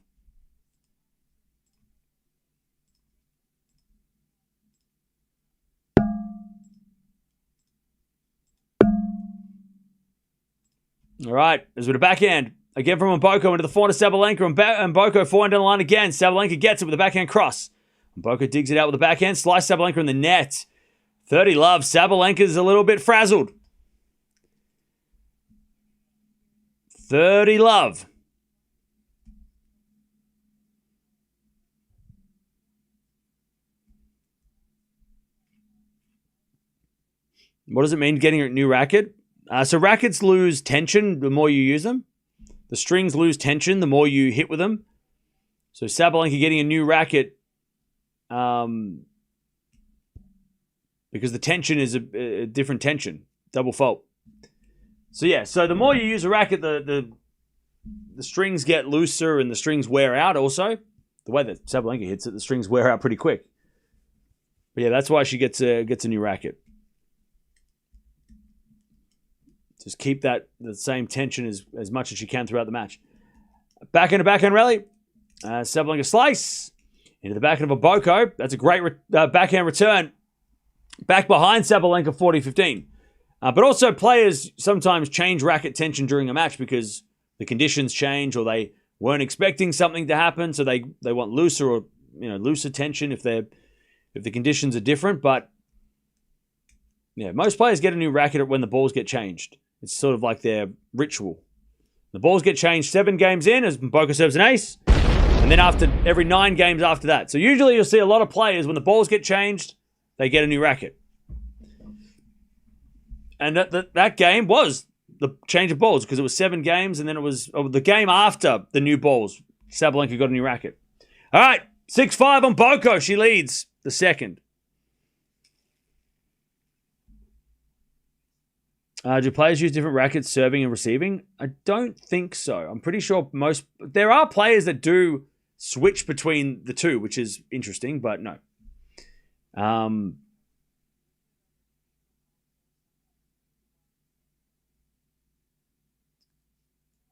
All right, as with a backhand. Again from Mboko into the forehand of Sabalenka. And Mboko forehand down the line again. Sabalenka gets it with a backhand cross. Mboko digs it out with a backhand. Slice Sabalenka in the net. 30 love. Sabalenka's a little bit frazzled. 30 love. What does it mean getting a new racket? So rackets lose tension the more you use them. The strings lose tension the more you hit with them. So Sabalenka getting a new racket because the tension is a different tension. Double fault. So yeah, so the more you use a racket, the strings get looser and the strings wear out also. the way that Sabalenka hits it, the strings wear out pretty quick. But yeah, that's why she gets a new racket. Just keep the same tension as much as she can throughout the match. Backhand rally. Sabalenka slice. Into the backhand of a Mboko. That's a great backhand return. Back behind Sabalenka 40-15. But also players sometimes change racket tension during a match because the conditions change or they weren't expecting something to happen. So they want looser tension if the conditions are different. But yeah, most players get a new racket when the balls get changed. It's sort of like their ritual. The balls get changed 7 games in as Mboko serves an ace. And then after every 9 games after that. So usually you'll see a lot of players, when the balls get changed, they get a new racket. And that game was the change of balls because it was 7 games and then it was the game after the new balls. Sabalenka got a new racket. All right, 6-5 on Mboko. She leads the second. Do players use different rackets serving and receiving? I don't think so. I'm pretty sure there are players that do switch between the two, which is interesting, but no.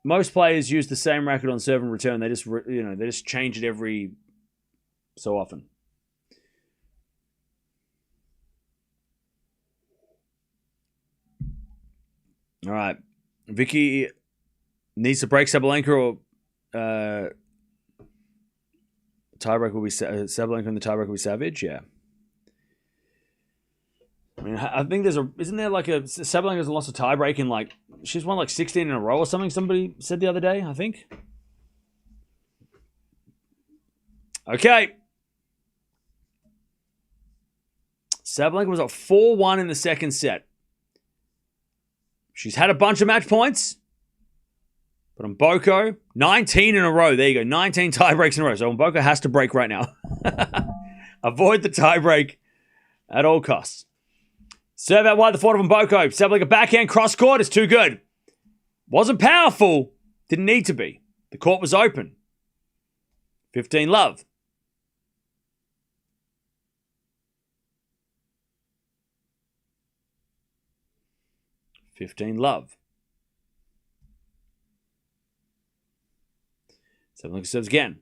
Most players use the same racket on serve and return. They just change it every so often. All right. Vicky needs to break Sabalenka or tiebreak will be Sabalenka and the tiebreak will be Savage. Yeah. I mean, I think isn't there like Sabalenka hasn't lost a tiebreak in she's won 16 in a row or something. Somebody said the other day, I think. Okay. Sabalenka was up 4-1 in the second set. She's had a bunch of match points. But on Mboko, 19 in a row. There you go. 19 tie breaks in a row. So Mboko has to break right now. Avoid the tie break at all costs. Serve out wide the forehand of Mboko. Sabalenka backhand cross court is too good. Wasn't powerful. Didn't need to be. The court was open. 15 love. Sabalenka serves again.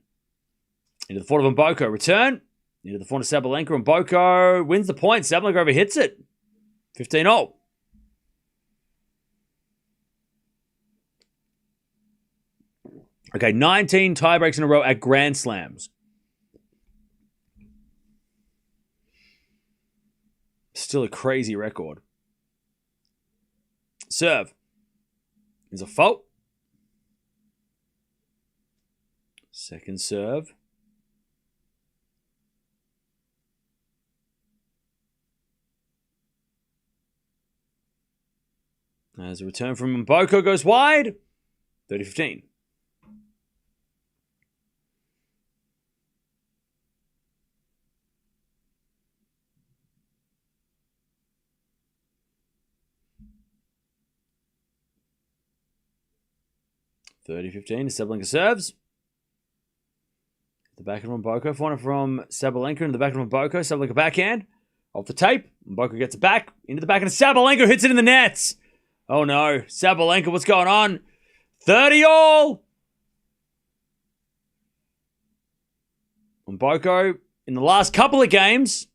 Into the forehand of Mboko. Return. Into the forehand of Sabalenka. Mboko wins the point. Sabalenka overhits it. 15-0. Okay, 19 tie breaks in a row at Grand Slams. Still a crazy record. Serve is a fault. Second serve. As a return from Mboko goes wide. 30-15. Sabalenka serves. The backhand from Mboko. Forehand from Sabalenka into the backhand from Mboko. Sabalenka backhand. Off the tape. Mboko gets it back. Into the backhand. Sabalenka hits it in the nets. Oh no. Sabalenka, what's going on? 30-all. Mboko, in the last couple of games,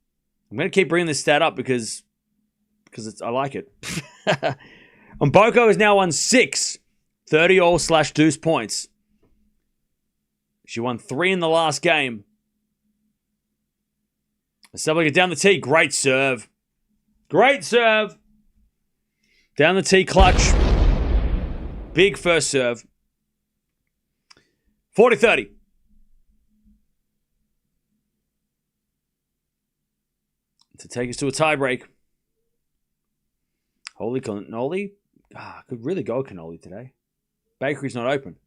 I'm going to keep bringing this stat up because I like it. Mboko has now won 6 30-all / deuce points. She won 3 in the last game. Sabalenka down the tee. Great serve. Great serve. Down the tee, clutch. Big first serve. 40-30. To take us to a tiebreak. Holy cannoli. Could really go cannoli today. Bakery's not open.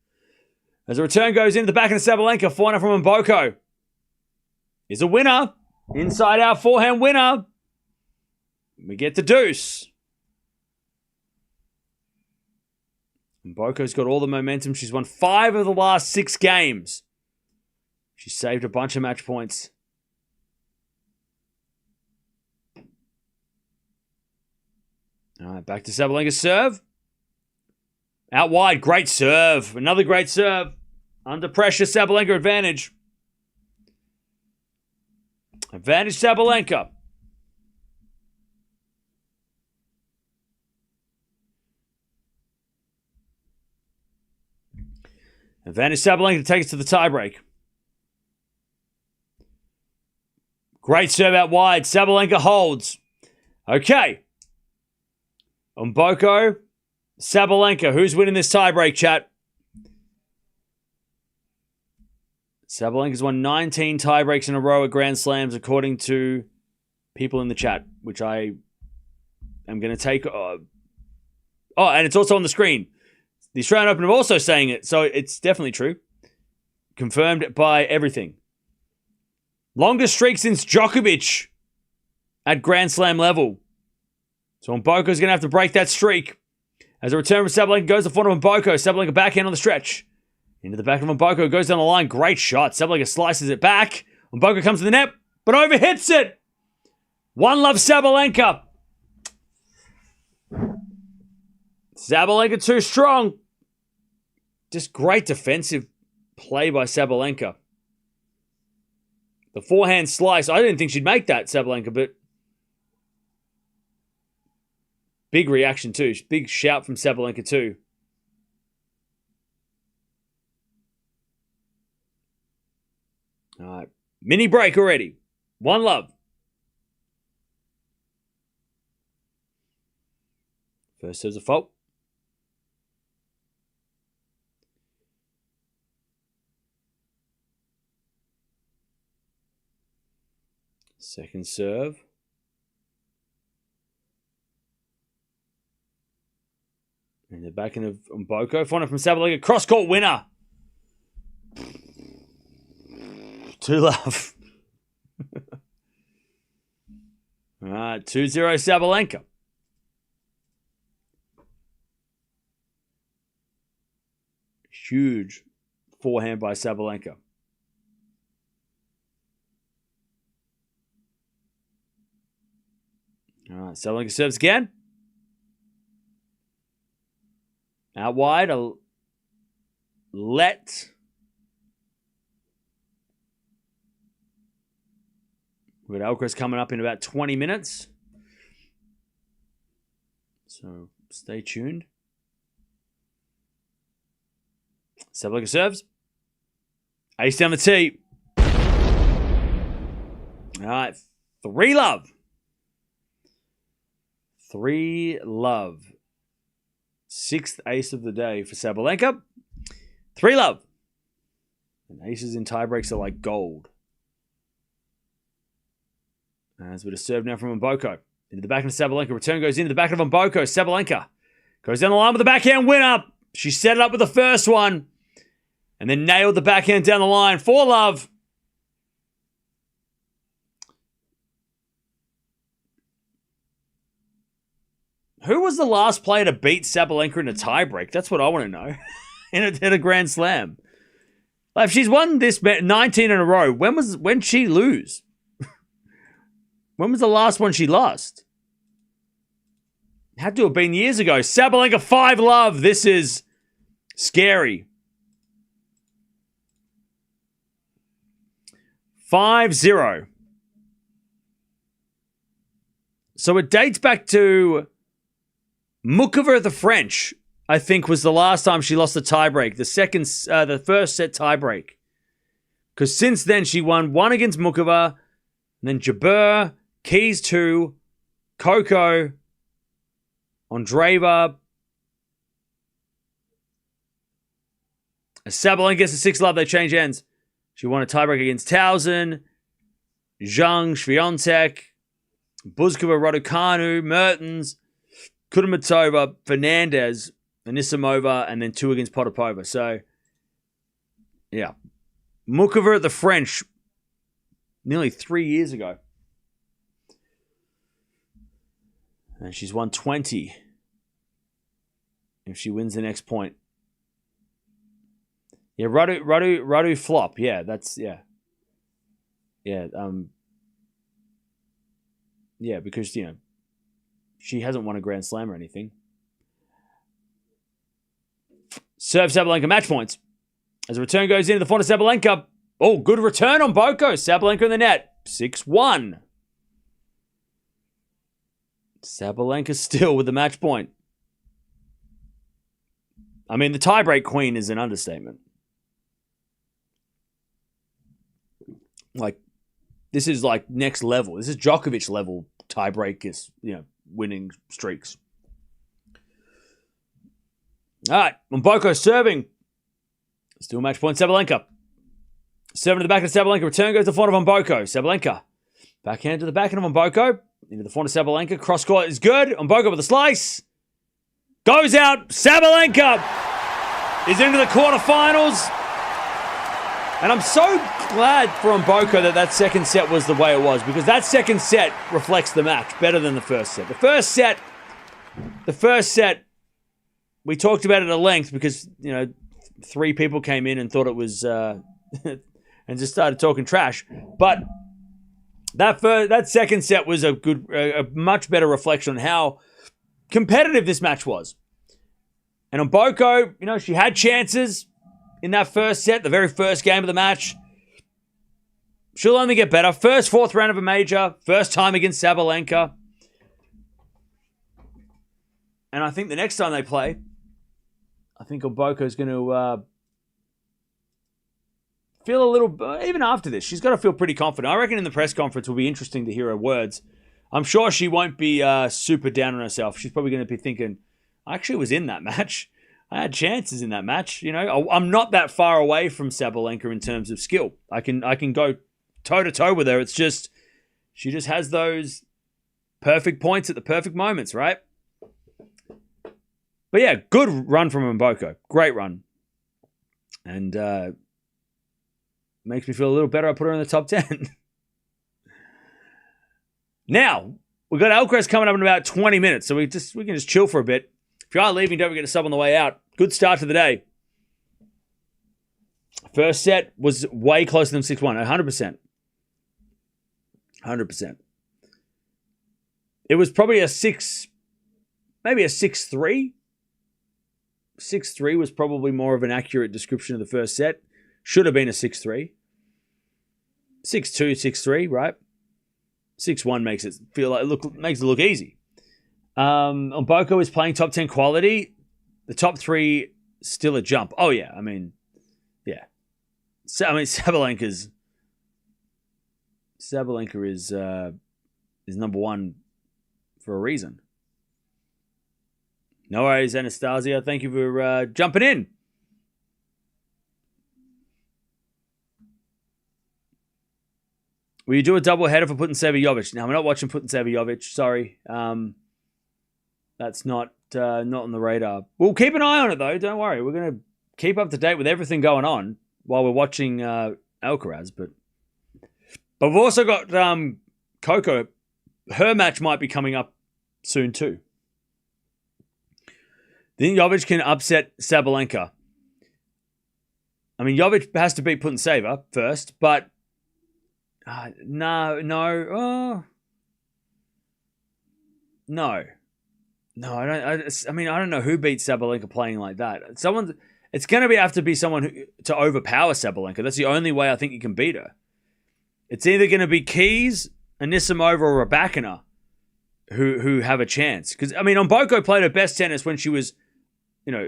As the return goes into the back of the Sabalenka, forehand from Mboko. Is a winner. Inside out forehand winner. We get the deuce. Mboko's got all the momentum. She's won 5 of the last 6 games. She saved a bunch of match points. All right, back to Sabalenka's serve. Out wide, great serve. Another great serve. Under pressure, Sabalenka advantage. Advantage Sabalenka. Advantage Sabalenka to take us to the tiebreak. Great serve out wide. Sabalenka holds. Okay. Mboko, Sabalenka. Who's winning this tiebreak, chat? Sabalenka's won 19 tiebreaks in a row at Grand Slams, according to people in the chat, which I am going to take. Oh, and it's also on the screen. The Australian Open are also saying it, so it's definitely true. Confirmed by everything. Longest streak since Djokovic at Grand Slam level. So Mboko's going to have to break that streak. As a return from Sabalenka goes to the front of Mboko. Sabalenka backhand on the stretch. Into the back of Mboko, goes down the line. Great shot. Sabalenka slices it back. Mboko comes to the net, but overhits it. 1-love Sabalenka. Sabalenka too strong. Just great defensive play by Sabalenka. The forehand slice. I didn't think she'd make that, Sabalenka, but big reaction too. Big shout from Sabalenka too. All right. Mini break already. 1-love. First serve's a fault. Second serve. And the backhand of Mboko. Final from Sabalenka. Cross-court winner. 2-love. All right, 2-0 Sabalenka. Huge forehand by Sabalenka. All right, Sabalenka serves again. Out wide, a let. We've got Alcaraz coming up in about 20 minutes. So stay tuned. Sabalenka serves. Ace down the tee. All right, 3-love. 3-love. 6th ace of the day for Sabalenka. 3-love. And aces in tiebreaks are like gold. As with a serve now from Mboko. Into the back of Sabalenka. Return goes into the back of Mboko. Sabalenka goes down the line with the backhand winner. She set it up with the first one. And then nailed the backhand down the line. 4-love. Who was the last player to beat Sabalenka in a tiebreak? That's what I want to know. in a Grand Slam. Like if she's won this 19 in a row, when she lose? When was the last one she lost? Had to have been years ago. Sabalenka 5-love. This is scary. 5-0. So it dates back to Mukova the French, I think, was the last time she lost the tiebreak. The first set tiebreak. Because since then, she won one against Mukova, and then Jabeur, Keys 2, Coco, Andreeva. As Sabalenka gets a 6-love, they change ends. She won a tiebreak against Towson, Zhang, Swiatek, Buzkova, Raducanu, Mertens, Kudermetova, Fernandez, Anisimova, and then 2 against Potapova. So, yeah. Mukova at the French nearly 3 years ago. And she's won 20 if she wins the next point. Yeah, Radu flop. Yeah, that's, yeah. Yeah, yeah, because, she hasn't won a Grand Slam or anything. Serve Sabalenka, match points. As a return goes into the front of Sabalenka. Oh, good return on Boko. Sabalenka in the net. 6-1. Sabalenka still with the match point. I mean, the tiebreak queen is an understatement. Like, this is like next level. This is Djokovic level tiebreakers, winning streaks. All right, Mboko serving. Still match point, Sabalenka. Serving to the back of Sabalenka. Return goes to the front of Mboko. Sabalenka. Backhand to the backhand of Mboko. Into the front of Sabalenka. Cross court is good. Mboko with a slice. Goes out. Sabalenka is into the quarterfinals. And I'm so glad for Mboko that second set was the way it was, because that second set reflects the match better than the first set. The first set, we talked about it at length because, 3 people came in and thought it was, and just started talking trash. But that second set was a much better reflection on how competitive this match was. And Mboko, she had chances in that first set, the very first game of the match. She'll only get better. Fourth round of a major. First time against Sabalenka. And I think the next time they play, I think Mboko's going to feel a little, even after this, she's got to feel pretty confident. I reckon in the press conference will be interesting to hear her words. I'm sure she won't be super down on herself. She's probably going to be thinking, I actually was in that match. I had chances in that match. I'm not that far away from Sabalenka in terms of skill. I can go toe-to-toe with her. It's just, she just has those perfect points at the perfect moments, right? But yeah, good run from Mboko. Great run. And makes me feel a little better. I put her in the top 10. Now, we've got Alcaraz coming up in about 20 minutes, so we can just chill for a bit. If you are leaving, don't forget to sub on the way out. Good start to the day. First set was way closer than 6-1. 100%. 100%. It was probably maybe a 6-3. 6-3 was probably more of an accurate description of the first set. Should have been a 6-3. 6-2, 6-3, right? 6-1 makes it look easy. Mboko is playing top 10 quality. The top 3 still a jump. Oh yeah, yeah. Sabalenka is number 1 for a reason. No worries, Anastasia. Thank you for jumping in. Will you do a double header for Putintseva Jovic? No, we're not watching Putintseva Jovic. Sorry. That's not on the radar. We'll keep an eye on it, though. Don't worry. We're going to keep up to date with everything going on while we're watching Alcaraz. But we've also got Coco. Her match might be coming up soon, too. Then Jovic can upset Sabalenka. Jovic has to beat Putintseva first, but no. No, I don't know who beats Sabalenka playing like that. It's going to have to be someone to overpower Sabalenka. That's the only way I think you can beat her. It's either going to be Keys, Anisimova, or Raducanu who have a chance. Because Mboko played her best tennis when she was,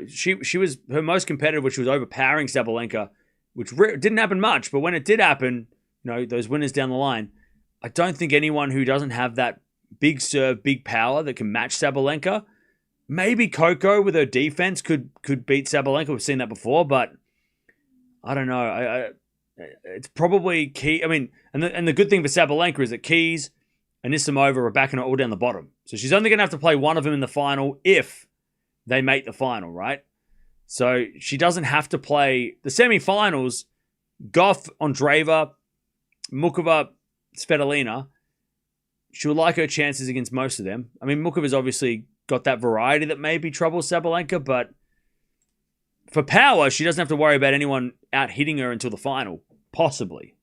she was her most competitive when she was overpowering Sabalenka, which didn't happen much. But when it did happen, those winners down the line, I don't think anyone who doesn't have that big serve, big power that can match Sabalenka. Maybe Coco with her defense could beat Sabalenka. We've seen that before, but I don't know. It's probably Key. And the good thing for Sabalenka is that Keys, Anisimova, Raducanu are all down the bottom. So she's only going to have to play one of them in the final if they make the final, right? So she doesn't have to play the semifinals. Gauff, Andreeva, Mukova, Svitolina. She'll like her chances against most of them. Mukova's obviously got that variety that maybe troubles Sabalenka, but for power, she doesn't have to worry about anyone out hitting her until the final, possibly.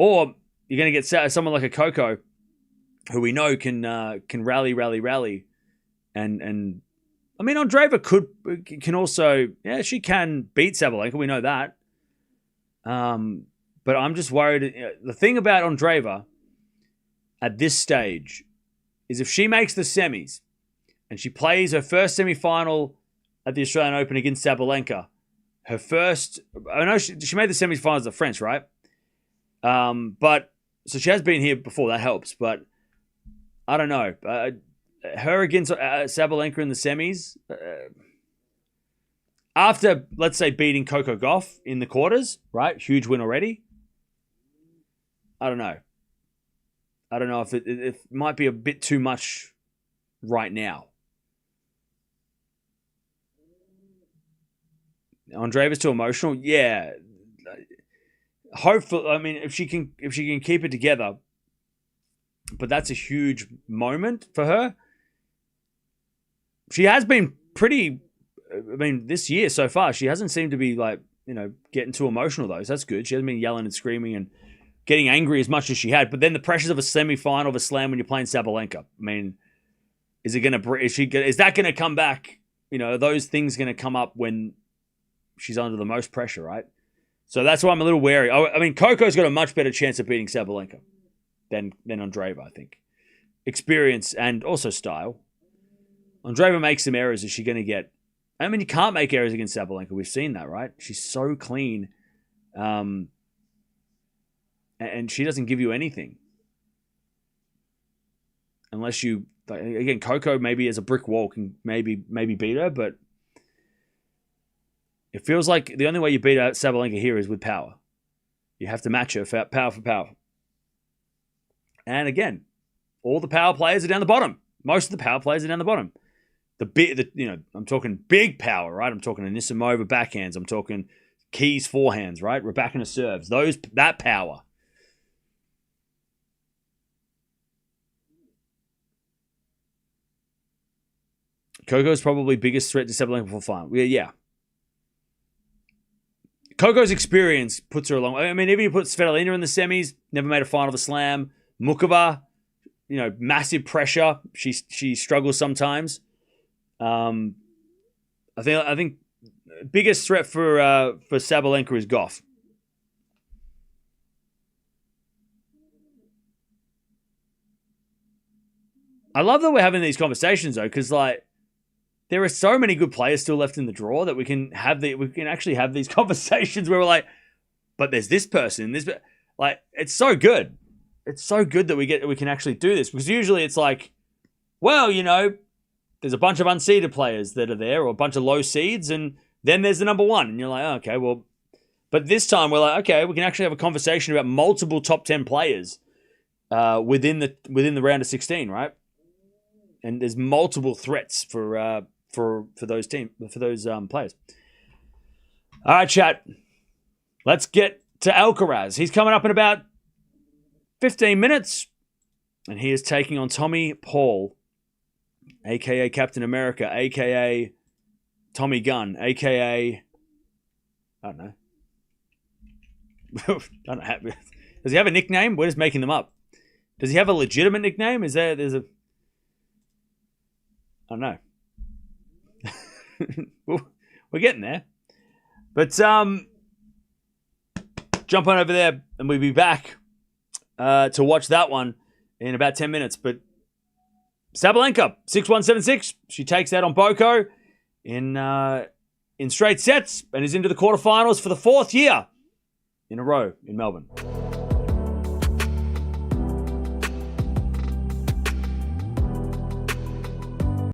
Or you're going to get someone like a Coco, who we know can rally, and I mean, Andreeva can also, yeah, she can beat Sabalenka. We know that. But I'm just worried. The thing about Andreeva at this stage is if she makes the semis and she plays her first semi-final at the Australian Open against Sabalenka, I know she made the semi-finals of French, right? But so she has been here before. That helps, but I don't know. Her against Sabalenka in the semis, after, let's say, beating Coco Gauff in the quarters, right? Huge win already. I don't know. I don't know if it might be a bit too much right now. Andreeva's too emotional. Yeah. Hopefully, I mean, if she can keep it together, but that's a huge moment for her. She has been pretty, I mean, this year so far, she hasn't seemed to be getting too emotional though. So that's good. She hasn't been yelling and screaming and getting angry as much as she had. But then the pressures of a semi-final of a slam when you're playing Sabalenka. I mean, is that going to come back? Are those things going to come up when she's under the most pressure, right? So that's why I'm a little wary. I mean, Coco's got a much better chance of beating Sabalenka than Andreeva, I think. Experience and also style. Andreeva makes some errors. Is she going to get... I mean, you can't make errors against Sabalenka. We've seen that, right? She's so clean. And she doesn't give you anything. Unless you... Again, Coco maybe as a brick wall can maybe beat her, but it feels like the only way you beat Sabalenka here is with power. You have to match her power for power. And again, all the power players are down the bottom. Most of the power players are down the bottom. I'm talking big power, right? I'm talking Anisimova backhands. I'm talking Keys forehands, right? Raducanu serves. That power. Coco's probably biggest threat to Sabalenka for final. Yeah. Coco's experience puts her along. I mean, even you put Svitolina in the semis, never made a final of a slam. Mukova, massive pressure. She struggles sometimes. I think biggest threat for Sabalenka is Gauff. I love that we're having these conversations though, because there are so many good players still left in the draw that we can actually have these conversations where we're like, but there's this person, it's so good. It's so good that we can actually do this, because usually it's like, well, there's a bunch of unseeded players that are there, or a bunch of low seeds, and then there's the number one, and you're like, oh, okay, well, but this time we're like, okay, we can actually have a conversation about multiple top 10 players within the round of 16, right? And there's multiple threats for those players. All right, chat. Let's get to Alcaraz. He's coming up in about 15 minutes, and he is taking on Tommy Paul, a.k.a. Captain America, a.k.a. Tommy Gunn, a.k.a. I don't know. Does he have a nickname? We're just making them up. Does he have a legitimate nickname? There's a... I don't know. We're getting there. But jump on over there and we'll be back to watch that one in about 10 minutes. But Sabalenka, 6-1, 7-6. She takes that on Boka in straight sets and is into the quarterfinals for the fourth year in a row in Melbourne.